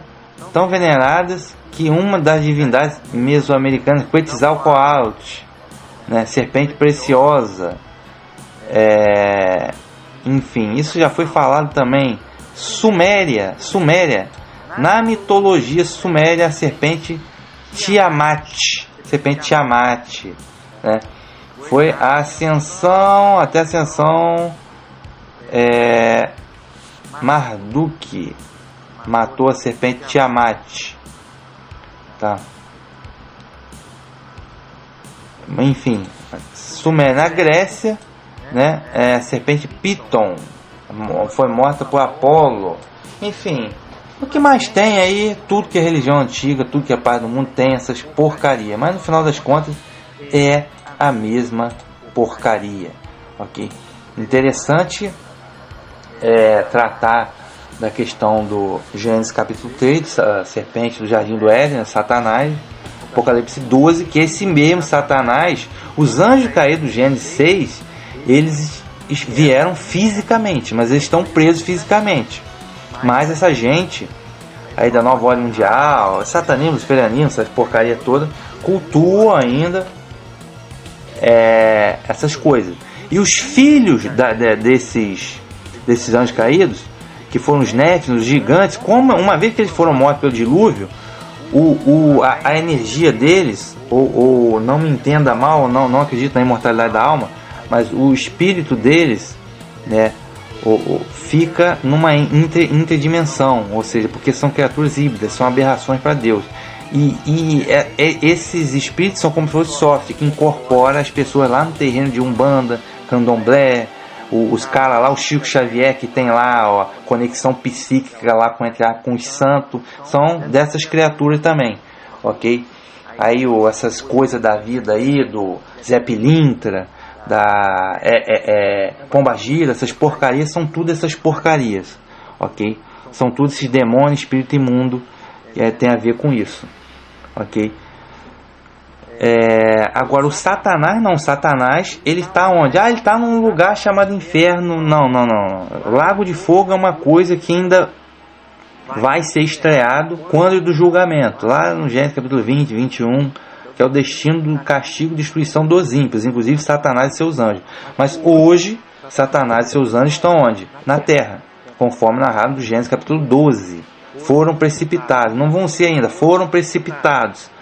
tão veneradas que uma das divindades mesoamericanas, Quetzalcoatl, né? Serpente preciosa, enfim, isso já foi falado também. Suméria, na mitologia suméria, a serpente Tiamat, né? Foi a ascensão, até a ascensão, Marduk matou a serpente Tiamat, tá? Enfim, Suméria, na Grécia, né? A serpente Piton foi morta por Apolo. Enfim, o que mais tem aí, tudo que é religião antiga, tudo que é parte do mundo tem essas porcaria, mas no final das contas é a mesma porcaria, ok? Interessante tratar da questão do Gênesis capítulo 3, a serpente do jardim do Éden, Satanás. Apocalipse 12, que esse mesmo Satanás, os anjos caídos do Gênesis 6, eles vieram fisicamente, mas eles estão presos fisicamente. Mas essa gente aí da nova ordem mundial, satanismo, luciferianismo, essa porcaria toda, cultua ainda essas coisas. E os filhos desses anjos caídos, que foram os néfilim, os gigantes, como uma vez que eles foram mortos pelo dilúvio, a energia deles, ou não me entenda mal, não acredito na imortalidade da alma, mas o espírito deles, né, fica numa interdimensão, ou seja, porque são criaturas híbridas, são aberrações para Deus. E esses espíritos são como se fosse software que incorpora as pessoas lá no terreno de Umbanda, Candomblé, os caras lá, o Chico Xavier, que tem lá a conexão psíquica lá com os santos, são dessas criaturas também, ok? Aí essas coisas da vida aí, do Zé Pilintra, da Pombagira, essas porcarias, são tudo essas porcarias, ok? São tudo esses demônios, espírito imundo, que tem a ver com isso, ok? Agora o Satanás não, Satanás ele está onde? Ele está num lugar chamado inferno. Não. Lago de Fogo é uma coisa que ainda vai ser estreado quando do julgamento, lá no Gênesis capítulo 20, 21, que é o destino do castigo e destruição dos ímpios, inclusive Satanás e seus anjos. Mas hoje Satanás e seus anjos estão onde? Na terra, conforme narrado no Gênesis capítulo 12. Foram precipitados, não vão ser ainda, foram precipitados.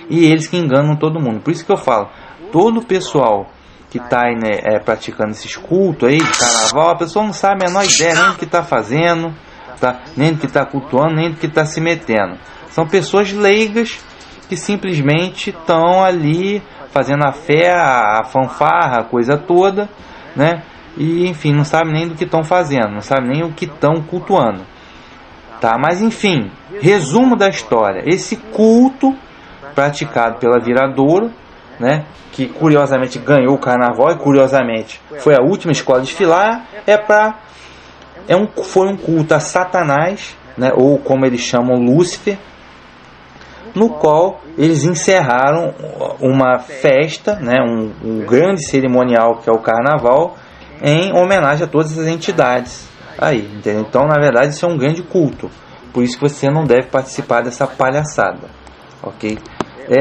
E eles que enganam todo mundo. Por isso que eu falo, todo o pessoal que está aí, né, praticando esses cultos aí de carnaval, a pessoa não sabe a menor ideia nem do que está fazendo, tá? Nem do que está cultuando, nem do que está se metendo. São pessoas leigas que simplesmente estão ali fazendo a fé, a fanfarra, a coisa toda, né? E enfim, não sabe nem do que estão fazendo, não sabe nem o que estão cultuando, tá? Mas enfim, resumo da história: esse culto praticado pela Viradouro, né, que curiosamente ganhou o carnaval e curiosamente foi a última escola a desfilar, foi um culto a Satanás, né, ou como eles chamam, Lúcifer, no qual eles encerraram uma festa, né, um grande cerimonial que é o carnaval, em homenagem a todas as entidades aí, entendeu? Então, na verdade, isso é um grande culto, por isso que você não deve participar dessa palhaçada, ok?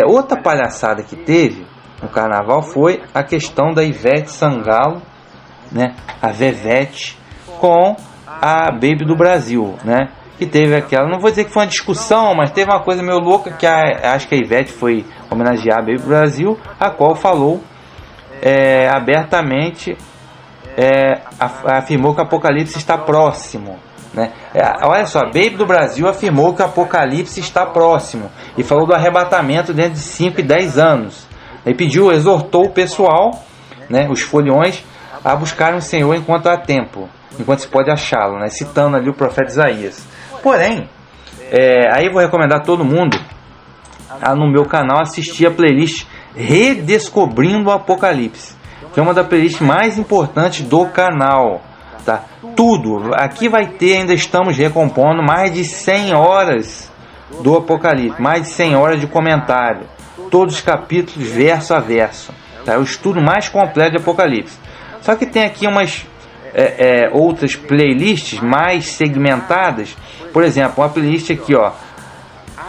Outra palhaçada que teve no carnaval foi a questão da Ivete Sangalo, né, a Vevete, com a Baby do Brasil, né, que teve aquela, não vou dizer que foi uma discussão, mas teve uma coisa meio louca, que acho que a Ivete foi homenagear a Baby do Brasil, a qual falou abertamente, afirmou que o Apocalipse está próximo, né? Olha só, Baby do Brasil afirmou que o Apocalipse está próximo e falou do arrebatamento dentro de 5 e 10 anos. Ele exortou o pessoal, né, os foliões, a buscarem o Senhor enquanto há tempo, enquanto se pode achá-lo, né, citando ali o profeta Isaías. Porém, aí eu vou recomendar a todo mundo no meu canal assistir a playlist Redescobrindo o Apocalipse, que é uma das playlists mais importantes do canal, tá? Tudo, aqui vai ter, ainda estamos recompondo mais de 100 horas do Apocalipse, mais de 100 horas de comentário, todos os capítulos verso a verso, tá? É o estudo mais completo de Apocalipse. Só que tem aqui umas outras playlists mais segmentadas. Por exemplo, uma playlist aqui, ó,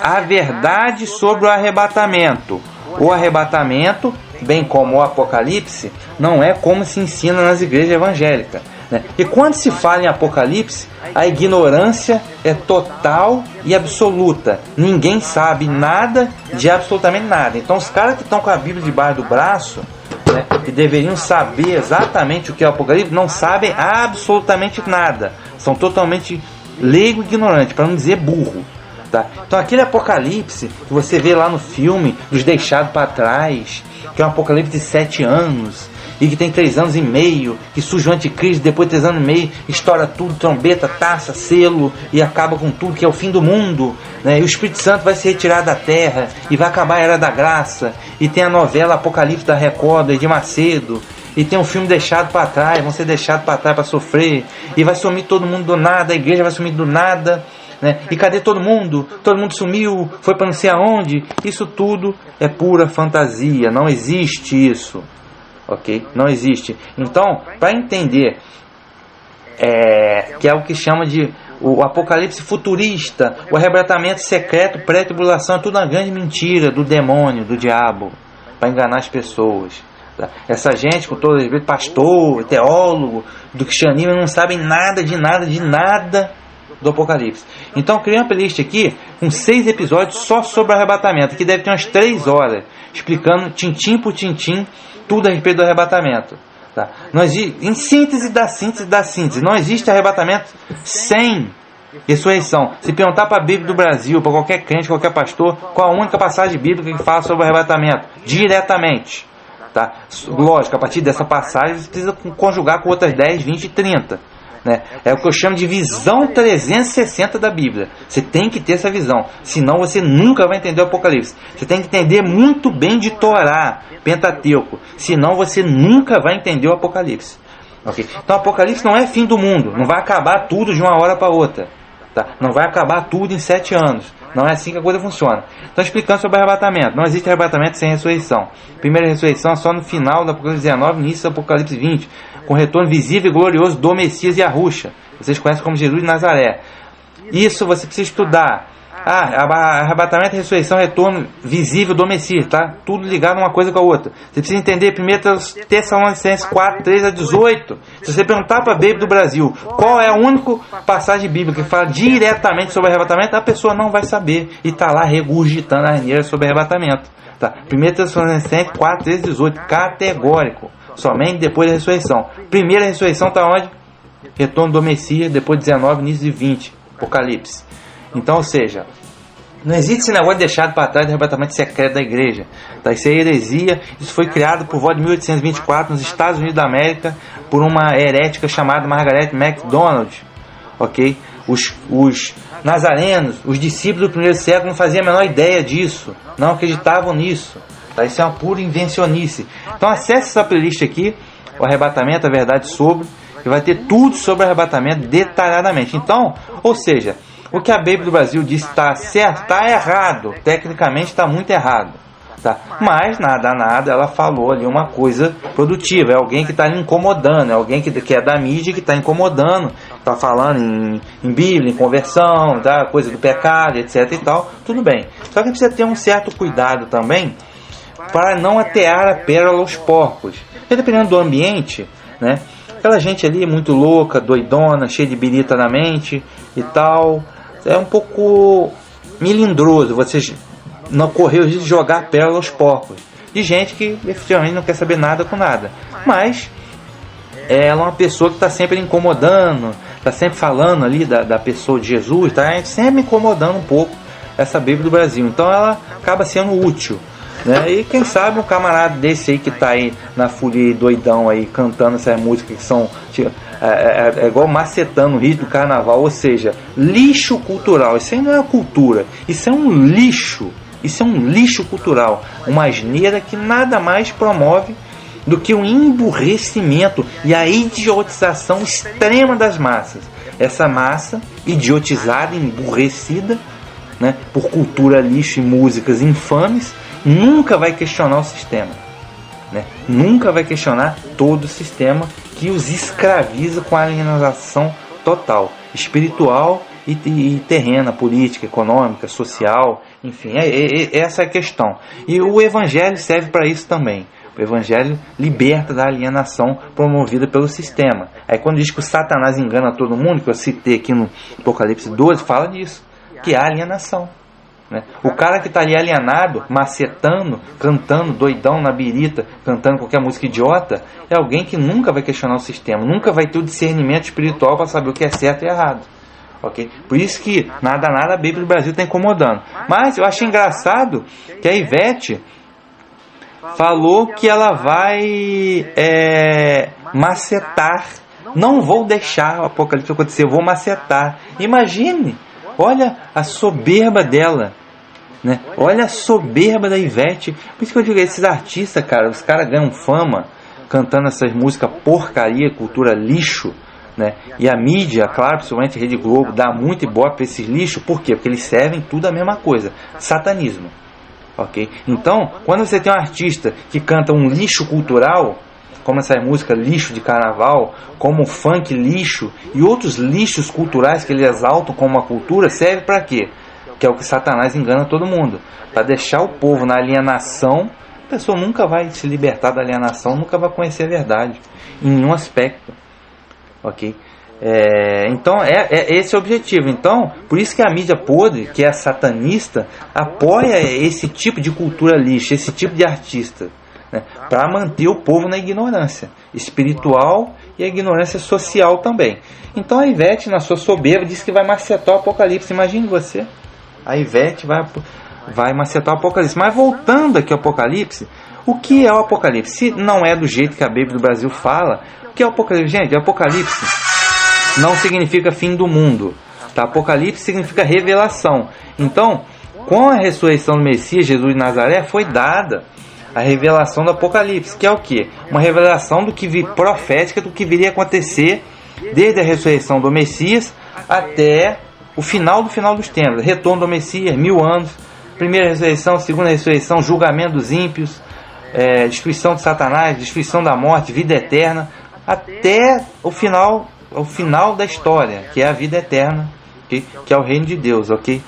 a verdade sobre o arrebatamento. O arrebatamento, bem como o Apocalipse, não é como se ensina nas igrejas evangélicas, né? E quando se fala em Apocalipse, a ignorância é total e absoluta. Ninguém sabe nada de absolutamente nada. Então os caras que estão com a Bíblia debaixo do braço, né, que deveriam saber exatamente o que é o Apocalipse, não sabem absolutamente nada. São totalmente leigo e ignorante, para não dizer burro. Tá? Então aquele Apocalipse que você vê lá no filme dos Deixados para Trás, que é um Apocalipse de 7 anos e que tem 3 anos e meio, que surge o anticristo, depois de 3 anos e meio estoura tudo, trombeta, taça, selo, e acaba com tudo, que é o fim do mundo, né? E o Espírito Santo vai se retirar da terra e vai acabar a Era da Graça. E tem a novela Apocalipse da Record, de Macedo, e tem um filme Deixado para Trás, vão ser deixados para trás para sofrer, e vai sumir todo mundo do nada, a igreja vai sumir do nada, né? E cadê todo mundo? Todo mundo sumiu, foi para não sei aonde. Isso tudo é pura fantasia, não existe isso, ok? Não existe. Então, para entender que é o que chama de o apocalipse futurista, o arrebatamento secreto, pré-tribulação, é tudo uma grande mentira do demônio, do diabo, para enganar as pessoas. Essa gente, com todo respeito, pastor, teólogo, do cristianismo, não sabem nada do Apocalipse. Então eu criei uma playlist aqui com 6 episódios só sobre o arrebatamento, que deve ter umas 3 horas, explicando tintim por tintim tudo a respeito do arrebatamento. Tá? Não existe, em síntese da síntese, não existe arrebatamento sem ressurreição. Se perguntar para a Bíblia do Brasil, para qualquer crente, qualquer pastor, qual a única passagem bíblica que fala sobre o arrebatamento? Diretamente. Tá? Lógico, a partir dessa passagem você precisa conjugar com outras 10, 20 e 30. Né? É o que eu chamo de visão 360 da Bíblia. Você tem que ter essa visão, senão você nunca vai entender o Apocalipse. Você tem que entender muito bem de Torá, Pentateuco, senão você nunca vai entender o Apocalipse. Okay? Então o Apocalipse não é fim do mundo, não vai acabar tudo de uma hora para outra, tá? Não vai acabar tudo em 7 anos. Não é assim que a coisa funciona. Então, explicando sobre o arrebatamento. Não existe arrebatamento sem ressurreição. Primeira ressurreição é só no final do Apocalipse 19, início do Apocalipse 20, com o retorno visível e glorioso do Messias e a Ruxa. Vocês conhecem como Jesus de Nazaré. Isso você precisa estudar. Arrebatamento, ressurreição, retorno visível do Messias, tá? Tudo ligado uma coisa com a outra. Você precisa entender 1 Tessalonicenses 4, 3 a 18. Se você perguntar para a Bíblia do Brasil qual é a única passagem bíblica que fala diretamente sobre arrebatamento, a pessoa não vai saber e está lá regurgitando a asneira sobre arrebatamento, tá? 1 Tessalonicenses 4, 3 a 18, categórico. Somente depois da ressurreição. Primeira ressurreição está onde? Retorno do Messias, depois de 19, início de 20, Apocalipse. Então, ou seja, não existe esse negócio deixado para trás do arrebatamento secreto da igreja. Tá? Isso é heresia. Isso foi criado por volta de 1824 nos Estados Unidos da América por uma herética chamada Margaret MacDonald. Ok? Os nazarenos, os discípulos do primeiro século não faziam a menor ideia disso. Não acreditavam nisso. Tá? Isso é uma pura invencionice. Então acesse essa playlist aqui, o arrebatamento, a verdade sobre, que vai ter tudo sobre o arrebatamento detalhadamente. Então, ou seja, o que a Bíblia do Brasil diz está certo, está errado. Tecnicamente está muito errado. Tá? Mas, nada, ela falou ali uma coisa produtiva. É alguém que está incomodando. É alguém que é da mídia que está incomodando. Está falando em Bíblia, em conversão, tá? Coisa do pecado, etc e tal. Tudo bem. Só que precisa ter um certo cuidado também para não atear a pérola aos porcos. Porque dependendo do ambiente, né? Aquela gente ali muito louca, doidona, cheia de birita na mente e tal, é um pouco melindroso você não correr o risco de jogar pérola aos porcos. De gente que efetivamente não quer saber nada com nada. Mas ela é uma pessoa que está sempre incomodando, está sempre falando ali da pessoa de Jesus, está sempre incomodando um pouco essa Bíblia do Brasil. Então ela acaba sendo útil. Né? E quem sabe um camarada desse aí que tá aí na folia doidão aí cantando essas músicas que são igual macetando o ritmo do carnaval, ou seja, lixo cultural. Isso aí não é cultura, isso é um lixo, isso é um lixo cultural, uma asneira que nada mais promove do que o emburrecimento e a idiotização extrema das massas. Essa massa idiotizada, emburrecida, né, por cultura lixo e músicas infames, nunca vai questionar o sistema. né? Nunca vai questionar todo o sistema que os escraviza com a alienação total, espiritual e terrena, política, econômica, social, enfim, essa é a questão. E o Evangelho serve para isso também. O Evangelho liberta da alienação promovida pelo sistema. Aí quando diz que o Satanás engana todo mundo, que eu citei aqui no Apocalipse 12, fala disso, que há alienação, né? O cara que está ali alienado, macetando, cantando, doidão na birita, cantando qualquer música idiota, é alguém que nunca vai questionar o sistema, nunca vai ter o discernimento espiritual para saber o que é certo e errado. Okay? Por isso que nada a Bíblia do Brasil está incomodando. Mas eu achei engraçado que a Ivete falou que ela vai macetar. Não vou deixar o Apocalipse acontecer, eu vou macetar. Imagine, olha a soberba dela, né? Olha a soberba da Ivete. Por isso que eu digo, esses artistas, cara, os caras ganham fama cantando essas músicas porcaria, cultura lixo, né? E a mídia, claro, principalmente a Rede Globo, dá muito ibope para esses lixos. Por quê? Porque eles servem tudo a mesma coisa, satanismo. Okay? Então, quando você tem um artista que canta um lixo cultural, como essa música lixo de carnaval, como o funk lixo e outros lixos culturais que eles exaltam como uma cultura, serve para quê? Que é o que Satanás engana todo mundo, para deixar o povo na alienação. A pessoa nunca vai se libertar da alienação, nunca vai conhecer a verdade em nenhum aspecto. Ok? Então esse é o objetivo. Então, por isso que a mídia podre, que é satanista, apoia esse tipo de cultura lixo, esse tipo de artista, né? Para manter o povo na ignorância espiritual e a ignorância social também. Então a Ivete, na sua soberba, disse que vai macetar o Apocalipse. Imagine você, a Ivete vai macetar o Apocalipse. Mas voltando aqui ao Apocalipse, o que é o Apocalipse? Se não é do jeito que a Bíblia do Brasil fala, o que é o Apocalipse? Gente, o Apocalipse não significa fim do mundo, tá? Apocalipse significa revelação. Então, com a ressurreição do Messias, Jesus de Nazaré, foi dada a revelação do Apocalipse, que é o quê? Uma revelação profética do que viria a acontecer desde a ressurreição do Messias até o final dos tempos. Retorno do Messias, 1000 anos, primeira ressurreição, segunda ressurreição, julgamento dos ímpios, destruição de Satanás, destruição da morte, vida eterna, até o final da história, que é a vida eterna, okay? Que é o reino de Deus, ok?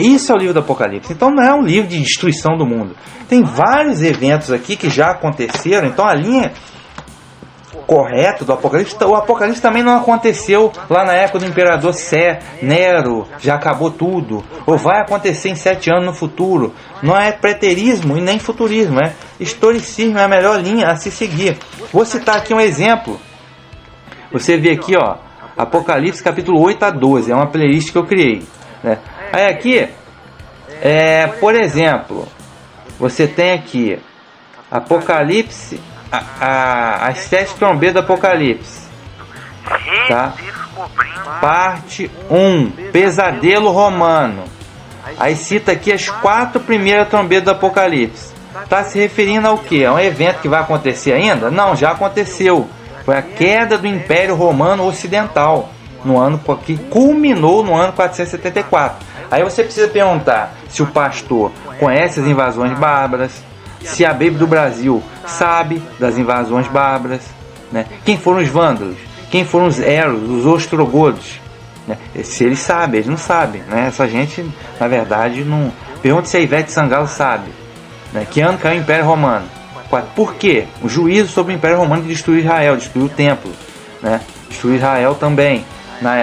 Isso é o livro do Apocalipse. Então não é um livro de destruição do mundo. Tem vários eventos aqui que já aconteceram. Então a linha correta do Apocalipse, o Apocalipse também não aconteceu lá na época do imperador Nero, já acabou tudo, ou vai acontecer em 7 anos no futuro. Não é preterismo e nem futurismo, é historicismo, é a melhor linha a se seguir. Vou citar aqui um exemplo. Você vê aqui, ó, Apocalipse capítulo 8 a 12, é uma playlist que eu criei, né? Aí aqui, por exemplo, você tem aqui Apocalipse, as 7 trombetas do Apocalipse, tá? Parte 1, pesadelo romano. Aí cita aqui as 4 primeiras trombetas do Apocalipse. Está se referindo ao que? É um evento que vai acontecer ainda? Não, já aconteceu. Foi a queda do Império Romano Ocidental, no ano que culminou no ano 474. Aí você precisa perguntar se o pastor conhece as invasões bárbaras, se a Bíblia do Brasil sabe das invasões bárbaras, né? Quem foram os vândalos, quem foram os eros, os ostrogodos, né? Se eles sabem, eles não sabem, né? Essa gente, na verdade, não... Pergunta se a Ivete Sangalo sabe, né? Que ano caiu o Império Romano? Por quê? O juízo sobre o Império Romano que destruiu Israel, destruiu o templo, né? Destruiu Israel também,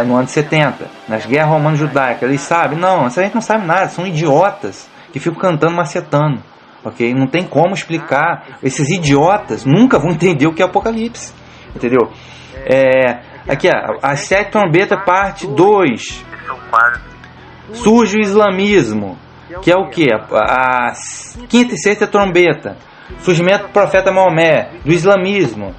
no ano 70, nas guerras romanas-judaicas. Eles sabem? Não, essa gente não sabe nada, são idiotas que ficam cantando, macetando, ok? Não tem como explicar. Esses idiotas nunca vão entender o que é Apocalipse, entendeu? Aqui, ó, as 7 trombetas, parte 2. Surge o islamismo, que é o que? A 5ª e 6ª trombeta. Surgimento do profeta Maomé, do islamismo,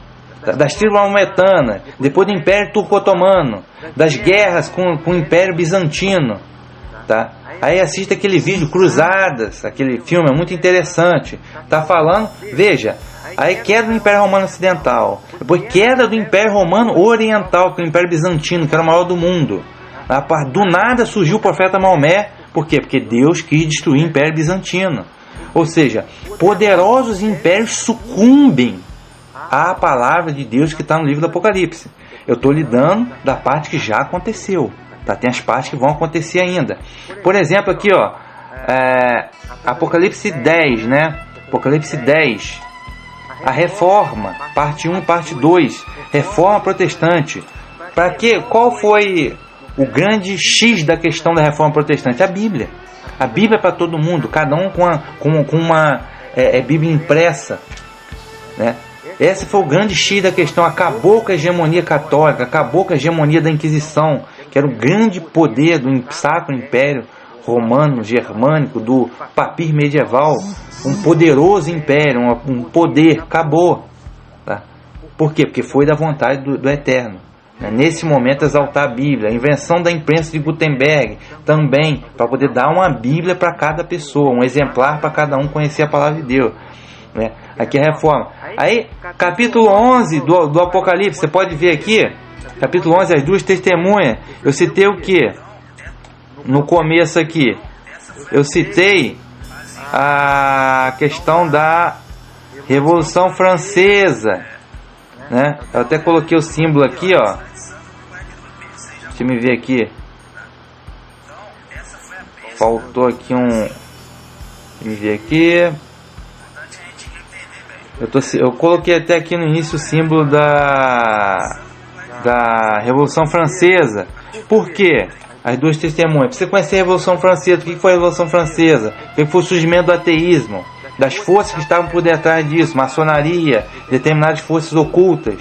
das tribos maometanas, depois do Império Turco-Otomano, das guerras com o Império Bizantino, tá? Aí assista aquele vídeo Cruzadas, aquele filme é muito interessante, tá falando, veja, aí queda do Império Romano Ocidental, depois queda do Império Romano Oriental, que é o Império Bizantino, que era o maior do mundo. Do nada surgiu o profeta Maomé. Por quê? Porque Deus quis destruir o Império Bizantino. Ou seja, poderosos impérios sucumbem à palavra de Deus que está no livro do Apocalipse. Eu estou lidando da parte que já aconteceu, tá? Tem as partes que vão acontecer ainda. Por exemplo, aqui, ó, Apocalipse 10, né? Apocalipse 10, a reforma, parte 1 e parte 2, reforma protestante. Para quê? Qual foi o grande X da questão da reforma protestante? A Bíblia. A Bíblia é para todo mundo, cada um com uma Bíblia impressa, né? Esse foi o grande X da questão. Acabou com a hegemonia católica, acabou com a hegemonia da Inquisição, que era o grande poder do Sacro Império Romano, Germânico, do papir medieval. Um poderoso império, um poder, acabou, tá? Por quê? Porque foi da vontade do Eterno. Nesse momento, exaltar a Bíblia. A invenção da imprensa de Gutenberg também, para poder dar uma Bíblia para cada pessoa, um exemplar para cada um conhecer a palavra de Deus, né? Aqui é a reforma. Aí, capítulo 11 do Apocalipse, você pode ver aqui, capítulo 11, as duas testemunhas. Eu citei o que? No começo aqui, eu citei a questão da Revolução Francesa, né? Eu até coloquei o símbolo aqui, ó. Deixa eu me ver aqui. Faltou aqui um. Deixa eu me ver aqui. Eu coloquei até aqui no início o símbolo da Revolução Francesa. Por quê? As duas testemunhas. Para você conhecer a Revolução Francesa, o que foi a Revolução Francesa? O que foi o surgimento do ateísmo? Das forças que estavam por detrás disso, maçonaria, determinadas forças ocultas,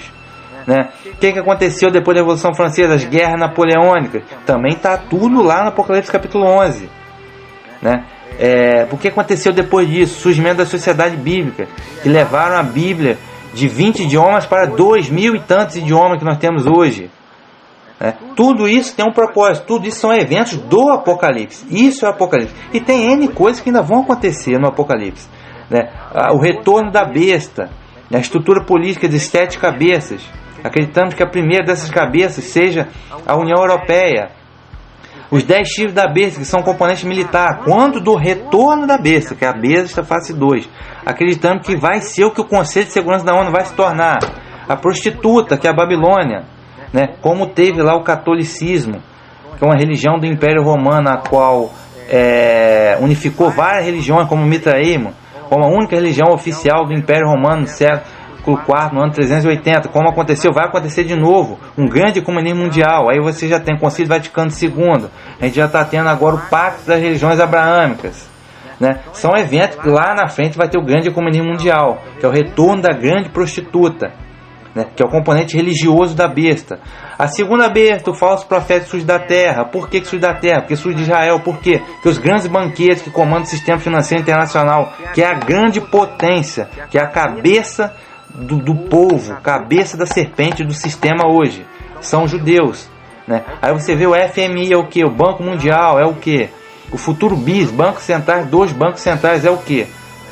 né? O que aconteceu depois da Revolução Francesa? As guerras napoleônicas. Também está tudo lá no Apocalipse capítulo 11, né? O que aconteceu depois disso? O surgimento da sociedade bíblica, que levaram a Bíblia de 20 idiomas para 2.000 e tantos idiomas que nós temos hoje. Tudo isso tem um propósito, tudo isso são eventos do Apocalipse. Isso é o Apocalipse. E tem N coisas que ainda vão acontecer no Apocalipse, né? O retorno da besta, a estrutura política de 7 cabeças. Acreditamos que a primeira dessas cabeças seja a União Europeia. Os 10 chifres da besta, que são componentes militares. Quando do retorno da besta, que é a besta face 2, acreditamos que vai ser o que o Conselho de Segurança da ONU vai se tornar. A prostituta, que é a Babilônia, né? Como teve lá o catolicismo, que é uma religião do Império Romano, a qual unificou várias religiões, como o mitraísmo, como a única religião oficial do Império Romano no século IV, no ano 380, como aconteceu, vai acontecer de novo, um grande comunismo mundial. Aí você já tem o Concílio Vaticano II, a gente já está tendo agora o Pacto das Religiões Abraâmicas, né? São eventos que lá na frente vai ter o grande comunismo mundial, que é o retorno da grande prostituta, né? Que é o componente religioso da besta. A segunda besta, o falso profeta surge da terra. Por que surge da terra? Porque surge de Israel. Por quê? Porque os grandes banqueiros que comandam o sistema financeiro internacional, que é a grande potência, que é a cabeça do povo, cabeça da serpente do sistema hoje, são judeus, né? Aí você vê o FMI é o que? O Banco Mundial é o que? O futuro BIS, Banco Central, 2 bancos centrais é o que?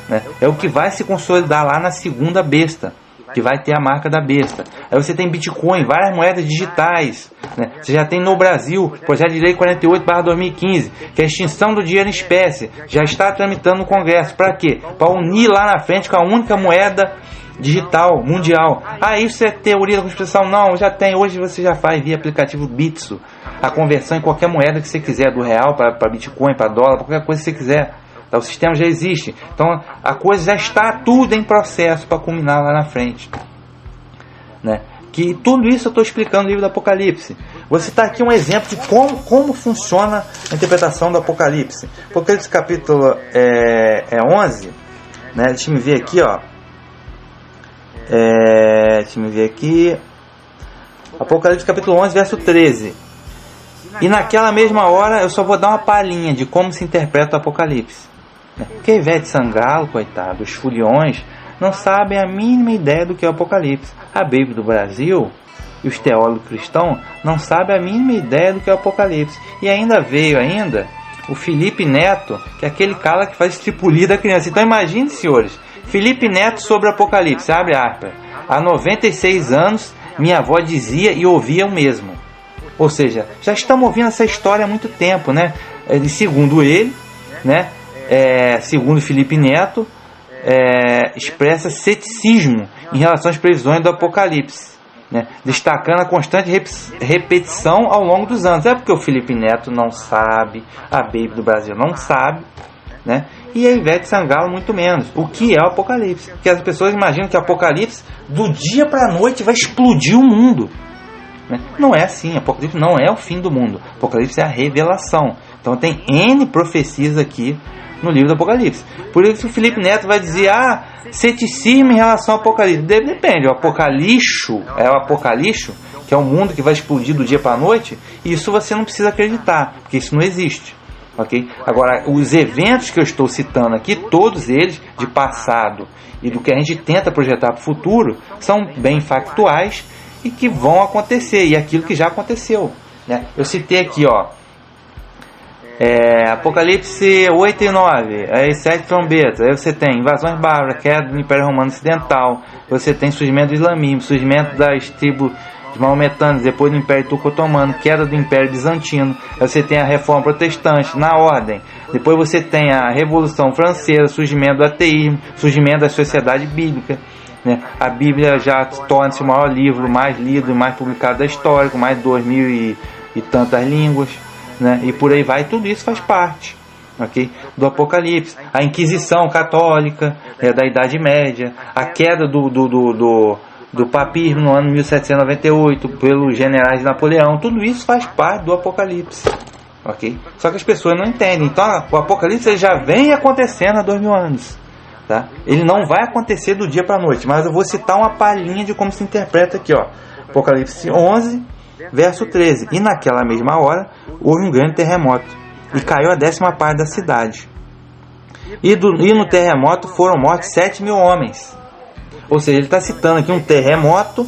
Né? É o que vai se consolidar lá na segunda besta, que vai ter a marca da besta. Aí você tem Bitcoin, várias moedas digitais, né? Você já tem no Brasil projeto de lei 48/2015, que é a extinção do dinheiro em espécie, já está tramitando no Congresso. Para quê? Para unir lá na frente com a única moeda digital mundial. Isso é teoria da conspiração? Não, já tem. Hoje você já faz via aplicativo Bitso a conversão em qualquer moeda que você quiser, do real para Bitcoin, para dólar, qualquer coisa que você quiser. O sistema já existe. Então a coisa já está tudo em processo para culminar lá na frente, né? Que tudo isso eu estou explicando no livro do Apocalipse. Você está aqui um exemplo de como funciona a interpretação do Apocalipse. Apocalipse capítulo 11, né? Deixa eu ver aqui, ó. Deixa eu ver aqui. Apocalipse capítulo 11, verso 13. E naquela mesma hora eu só vou dar uma palhinha de como se interpreta o Apocalipse. Porque Ivete Sangalo, coitado, os foliões, não sabem a mínima ideia do que é o Apocalipse. A Bíblia do Brasil e os teólogos cristãos não sabem a mínima ideia do que é o Apocalipse. E ainda veio o Felipe Neto, que é aquele cara que faz estripulia da criança. Então imagine, senhores, Felipe Neto sobre o Apocalipse, abre aspas. Há 96 anos minha avó dizia e ouvia o mesmo. Ou seja, já estamos ouvindo essa história há muito tempo, né? Segundo ele, né? segundo Felipe Neto, expressa ceticismo em relação às previsões do Apocalipse, né? Destacando a constante repetição ao longo dos anos. É porque o Felipe Neto não sabe, a Baby do Brasil não sabe, né? E a Ivete Sangalo muito menos. O que é o Apocalipse? Porque as pessoas imaginam que o Apocalipse, do dia para a noite, vai explodir o mundo, né? Não é assim. Apocalipse não é o fim do mundo. Apocalipse é a revelação. Então tem N profecias aqui no livro do Apocalipse. Por isso o Felipe Neto vai dizer, ceticismo em relação ao Apocalipse. Depende, o Apocalixo é o Apocalixo, que é o mundo que vai explodir do dia para a noite, e isso você não precisa acreditar, porque isso não existe. Okay? Agora, os eventos que eu estou citando aqui, todos eles, de passado e do que a gente tenta projetar para o futuro, são bem factuais e que vão acontecer, e aquilo que já aconteceu, né? Eu citei aqui, Apocalipse 8 e 9, aí 7 trombetas, aí você tem invasões bárbaras, queda do Império Romano Ocidental, você tem surgimento do islamismo, surgimento das tribos maometanos, depois do Império Turco-Otomano, queda do Império Bizantino, aí você tem a Reforma Protestante na ordem, depois você tem a Revolução Francesa, surgimento do ateísmo, surgimento da sociedade bíblica, né? A Bíblia já torna-se o maior livro mais lido e mais publicado da história, com mais de 2.000 e tantas línguas, né? E por aí vai. Tudo isso faz parte, okay, do Apocalipse. A Inquisição Católica, da Idade Média, a queda do papismo no ano 1798 pelos generais de Napoleão, tudo isso faz parte do Apocalipse, okay? Só que as pessoas não entendem. Então o Apocalipse ele já vem acontecendo há 2000 anos, tá? Ele não vai acontecer do dia para a noite, mas eu vou citar uma palhinha de como se interpreta aqui, Apocalipse 11 verso 13. E naquela mesma hora houve um grande terremoto, e caiu a 10ª parte da cidade, e no terremoto foram mortos 7.000 homens. Ou seja, ele está citando aqui um terremoto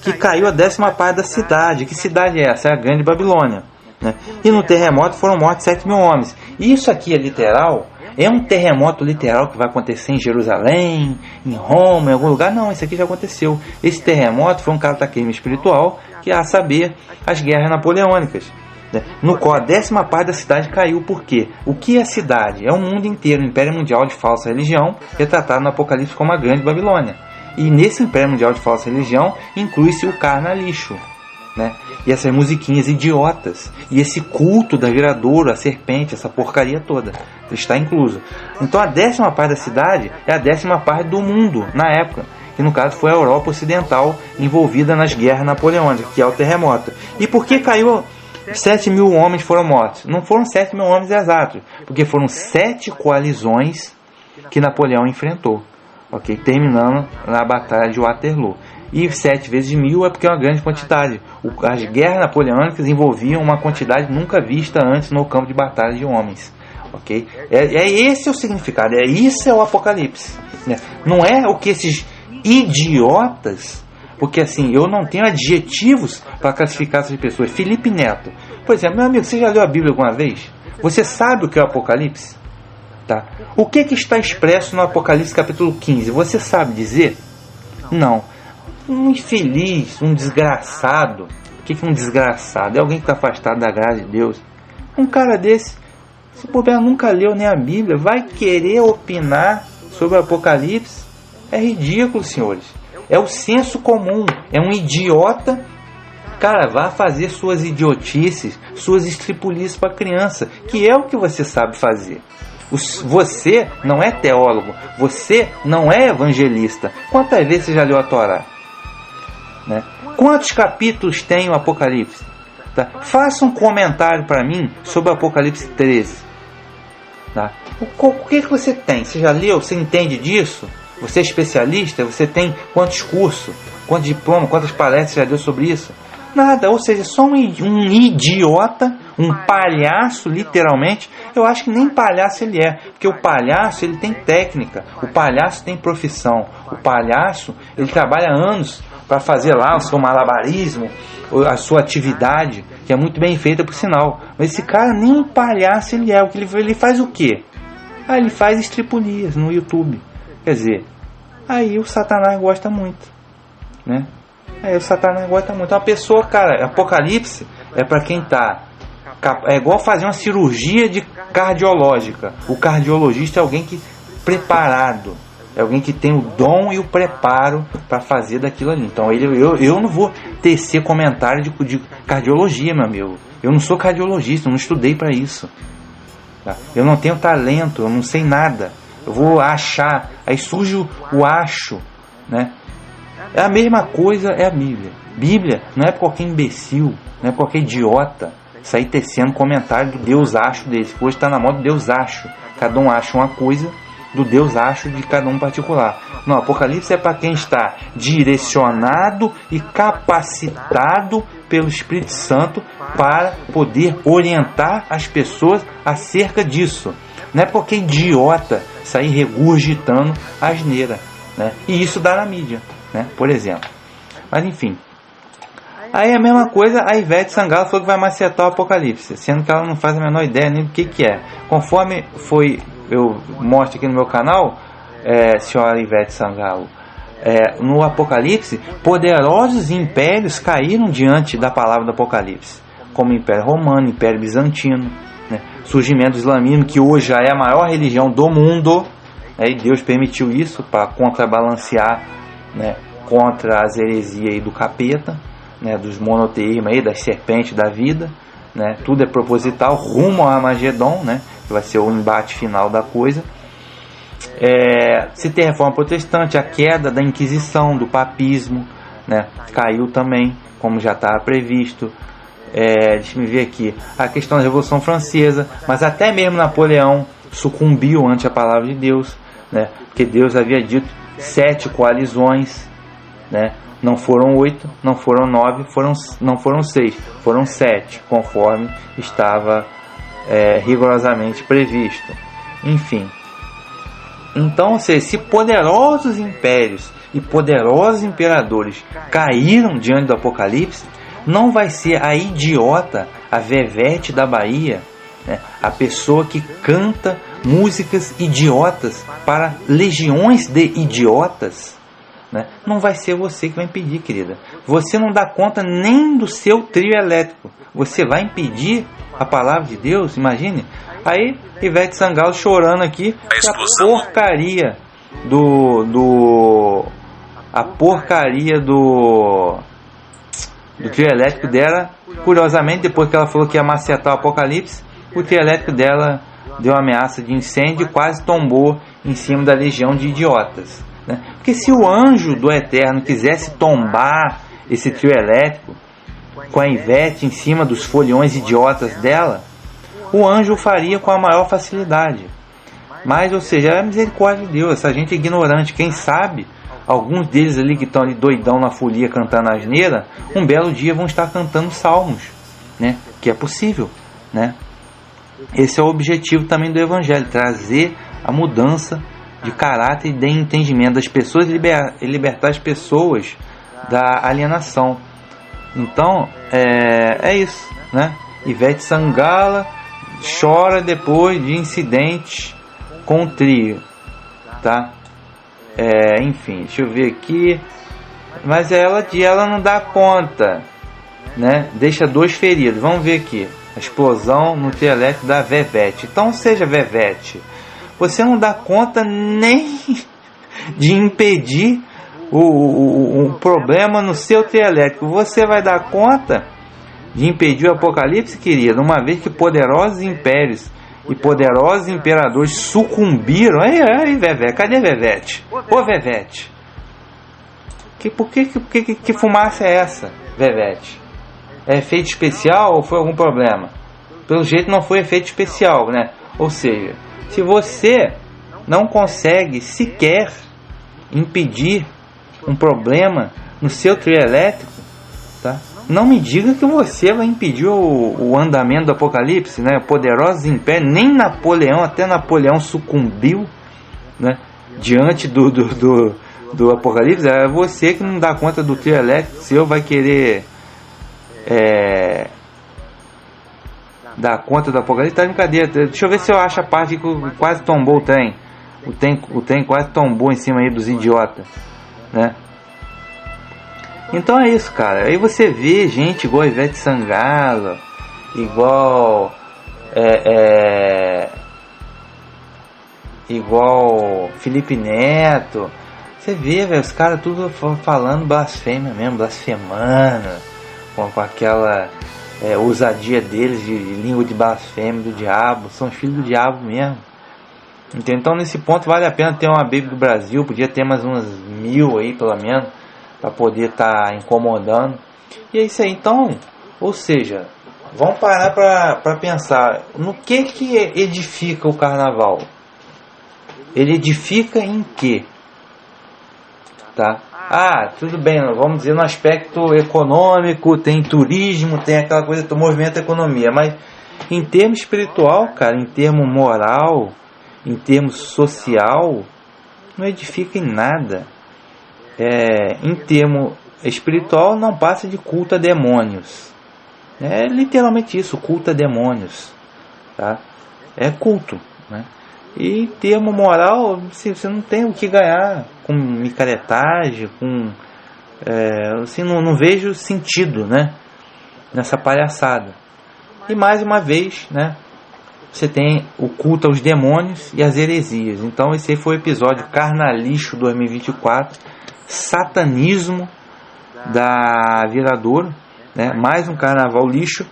que caiu a 10ª parte da cidade. Que cidade é essa? É a Grande Babilônia, né? E no terremoto foram mortos 7.000 homens. E isso aqui é literal? É um terremoto literal que vai acontecer em Jerusalém, em Roma, em algum lugar? Não, isso aqui já aconteceu. Esse terremoto foi um cataclismo espiritual, que é a saber, as guerras napoleônicas, né? No qual a 10ª parte da cidade caiu. Por quê? O que é cidade? É o mundo inteiro, o Império Mundial de falsa religião, retratado no Apocalipse como a Grande Babilônia. E nesse Império Mundial de falsa religião inclui-se o carnalixo, né? E essas musiquinhas idiotas, e esse culto da viradouro, a serpente, essa porcaria toda está incluso. Então a 10ª parte da cidade é a 10ª parte do mundo na época, que no caso foi a Europa Ocidental envolvida nas guerras napoleônicas, que é o terremoto. E por que caiu? 7.000 homens foram mortos. Não foram 7.000 homens exatos, porque foram 7 coalizões que Napoleão enfrentou, okay? Terminando na Batalha de Waterloo. E 7 vezes 1.000 é porque é uma grande quantidade. As guerras napoleônicas envolviam uma quantidade nunca vista antes no campo de batalha de homens, okay? Esse o significado, isso é o Apocalipse, né? Não é o que esses idiotas, porque assim, eu não tenho adjetivos para classificar essas pessoas. Felipe Neto, por exemplo, meu amigo, você já leu a Bíblia alguma vez? Você sabe o que é o Apocalipse? Tá? O que está expresso no Apocalipse capítulo 15? Você sabe dizer? Não. Um infeliz, um desgraçado. O que é um desgraçado? É alguém que está afastado da graça de Deus. Um cara desse, se puder, nunca leu nem a Bíblia, vai querer opinar sobre o Apocalipse? É ridículo, senhores. É o senso comum. É um idiota. Cara, vá fazer suas idiotices, suas estripulices para criança, que é o que você sabe fazer. Você não é teólogo, você não é evangelista. Quantas vezes você já leu a Torá? Né? Quantos capítulos tem o Apocalipse? Tá? Faça um comentário para mim sobre o Apocalipse 13. Tá? O que você tem? Você já leu? Você entende disso? Você é especialista? Você tem quantos cursos? Quantos diplomas? Quantas palestras já deu sobre isso? Nada, ou seja, só um idiota, um palhaço, literalmente. Eu acho que nem palhaço ele é, porque o palhaço ele tem técnica, o palhaço tem profissão, o palhaço ele trabalha anos para fazer lá o seu malabarismo, a sua atividade, que é muito bem feita por sinal. Mas esse cara nem um palhaço ele é. O que ele faz o quê? Ele faz estripulias no YouTube. Quer dizer, aí o Satanás gosta muito, né? Aí o Satanás gosta muito. Uma pessoa, cara, Apocalipse é para quem tá É igual fazer uma cirurgia de cardiológica. O cardiologista é alguém preparado. É alguém que tem o dom e o preparo para fazer daquilo ali. Então eu não vou tecer comentário de cardiologia, meu amigo. Eu não sou cardiologista, eu não estudei para isso. Tá? Eu não tenho talento, eu não sei nada. Eu vou achar, aí surge o acho, né? É a mesma coisa, é a Bíblia. Bíblia não é para qualquer imbecil, não é para qualquer idiota sair tecendo comentário do Deus acho deles. Hoje está na moda do Deus acho. Cada um acha uma coisa do Deus acho de cada um particular. Não, Apocalipse é para quem está direcionado e capacitado pelo Espírito Santo para poder orientar as pessoas acerca disso. Não é porque idiota sair regurgitando asneira, né? E isso dá na mídia, né? Por exemplo. Mas enfim. Aí a mesma coisa, a Ivete Sangalo falou que vai macetar o Apocalipse, sendo que ela não faz a menor ideia nem do que é. Conforme eu mostro aqui no meu canal, senhora Ivete Sangalo, no Apocalipse, poderosos impérios caíram diante da palavra do Apocalipse, como o Império Romano, Império Bizantino, né? Surgimento do islamismo, que hoje já é a maior religião do mundo, né? E Deus permitiu isso para contrabalancear, né, contra as heresias aí do capeta, né, dos monoteísmos aí, das serpentes da vida, né? Tudo é proposital, rumo ao Armagedon, né, que vai ser o embate final da coisa. Se tem reforma protestante, a queda da Inquisição, do papismo, né, caiu também, como já estava previsto. Deixa eu ver aqui, a questão da Revolução Francesa, mas até mesmo Napoleão sucumbiu ante a palavra de Deus, né, porque Deus havia dito 7 coalizões, né, não foram 8, não foram 9, não foram 6, foram 7, conforme estava rigorosamente previsto. Enfim, então, se poderosos impérios e poderosos imperadores caíram diante do Apocalipse, não vai ser a idiota, a Vevete da Bahia, né, a pessoa que canta músicas idiotas para legiões de idiotas, né? Não vai ser você que vai impedir, querida. Você não dá conta nem do seu trio elétrico. Você vai impedir a palavra de Deus? Imagine. Aí Ivete Sangalo chorando aqui, a porcaria do trio elétrico dela. Curiosamente, depois que ela falou que ia macetar o Apocalipse, o trio elétrico dela deu ameaça de incêndio e quase tombou em cima da legião de idiotas, né? Porque se o anjo do Eterno quisesse tombar esse trio elétrico com a Ivete em cima dos foliões idiotas dela, o anjo o faria com a maior facilidade. Mas, ou seja, é a misericórdia de Deus. Essa gente é ignorante. Quem sabe, alguns deles ali que estão ali doidão na folia cantando asneira, um belo dia vão estar cantando salmos, né? Que é possível, né? Esse é o objetivo também do Evangelho, trazer a mudança de caráter e de entendimento das pessoas e libertar as pessoas da alienação. Então, é isso, né? Ivete Sangalo chora depois de incidente com o trio, tá? Enfim, deixa eu ver aqui. Mas ela não dá conta, né? Deixa 2 feridos. Vamos ver aqui. A explosão no trio elétrico da Vevete. Então, seja Vevete, você não dá conta nem de impedir o problema no seu trio elétrico. Você vai dar conta de impedir o Apocalipse, querida, uma vez que poderosos impérios e poderosos imperadores sucumbiram. Aí, Vevete, cadê Vevete? Ô Vevete, que fumaça é essa, Vevete? É efeito especial ou foi algum problema? Pelo jeito não foi efeito especial, né? Ou seja, se você não consegue sequer impedir um problema no seu trio elétrico, tá? Não me diga que você vai impedir o andamento do Apocalipse, né? Poderosos impérios, nem Napoleão, até Napoleão sucumbiu, né, diante do Apocalipse. É você que não dá conta do trio elétrico seu, vai querer dar conta do Apocalipse. Tá de brincadeira. Deixa eu ver se eu acho a parte que quase tombou o trem. O trem quase tombou em cima aí dos idiotas, né? Então é isso, cara. Aí você vê gente igual a Ivete Sangalo, igual igual Felipe Neto. Você vê, velho, os caras tudo falando blasfêmia mesmo, blasfemando, com aquela ousadia deles de língua de blasfêmia do diabo. São filhos do diabo mesmo. Então nesse ponto vale a pena ter uma Baby do Brasil. Podia ter mais umas 1000 aí pelo menos, para poder estar incomodando. E é isso aí. Então, ou seja, vamos parar para pensar no que edifica o carnaval. Ele edifica em quê? Tá? Tudo bem, vamos dizer no aspecto econômico, tem turismo, tem aquela coisa do movimento da economia, mas em termos espiritual, cara, em termos moral, em termos social, não edifica em nada. Em termos espiritual, não passa de culto a demônios. É literalmente isso, culto a demônios, tá? É culto, né? E em termo moral, você não tem o que ganhar com micaretagem, assim, não vejo sentido, né, nessa palhaçada. E mais uma vez, né, você tem o culto aos demônios e as heresias. Então esse aí foi o episódio Carnalixo 2024, satanismo da Viradouro, né, mais um carnaval lixo.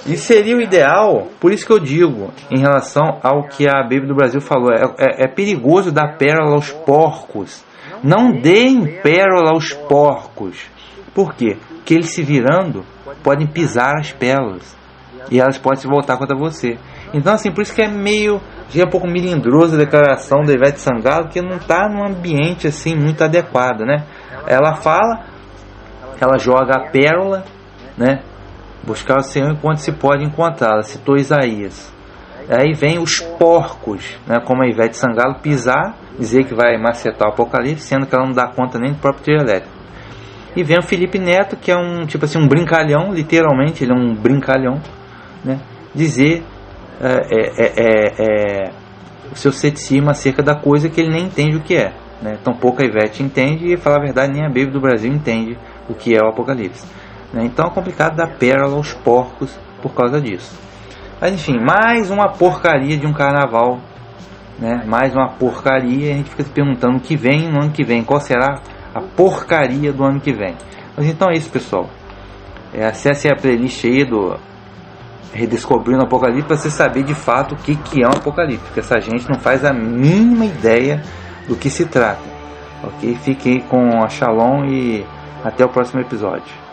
E seria o ideal, por isso que eu digo, em relação ao que a Baby do Brasil falou, é perigoso dar pérola aos porcos. Não deem pérola aos porcos. Por quê? Porque eles se virando podem pisar as pérolas e elas podem se voltar contra você. Então assim, por isso que já é um pouco melindrosa a declaração da Ivete Sangalo, que não está num ambiente assim muito adequado, né? Ela fala, ela joga a pérola, né? Buscar o Senhor enquanto se pode encontrá-la. Citou Isaías. Aí vem os porcos, né, como a Ivete Sangalo, pisar, dizer que vai macetar o Apocalipse, sendo que ela não dá conta nem do próprio trio elétrico. E vem o Felipe Neto, que é um brincalhão, literalmente, ele é um brincalhão, né, dizer o seu ceticismo acerca da coisa que ele nem entende o que é, né? Tampouco a Ivete entende, e falar a verdade, nem a Baby do Brasil entende o que é o Apocalipse. Então é complicado dar pérola aos porcos por causa disso. Mas enfim, mais uma porcaria de um carnaval, né? Mais uma porcaria. A gente fica se perguntando o que vem no ano que vem. Qual será a porcaria do ano que vem? Mas então é isso, pessoal. Acesse a playlist aí do Redescobrindo o Apocalipse para você saber de fato o que é um apocalipse, porque essa gente não faz a mínima ideia do que se trata. Ok? Fique aí com a Shalom e até o próximo episódio.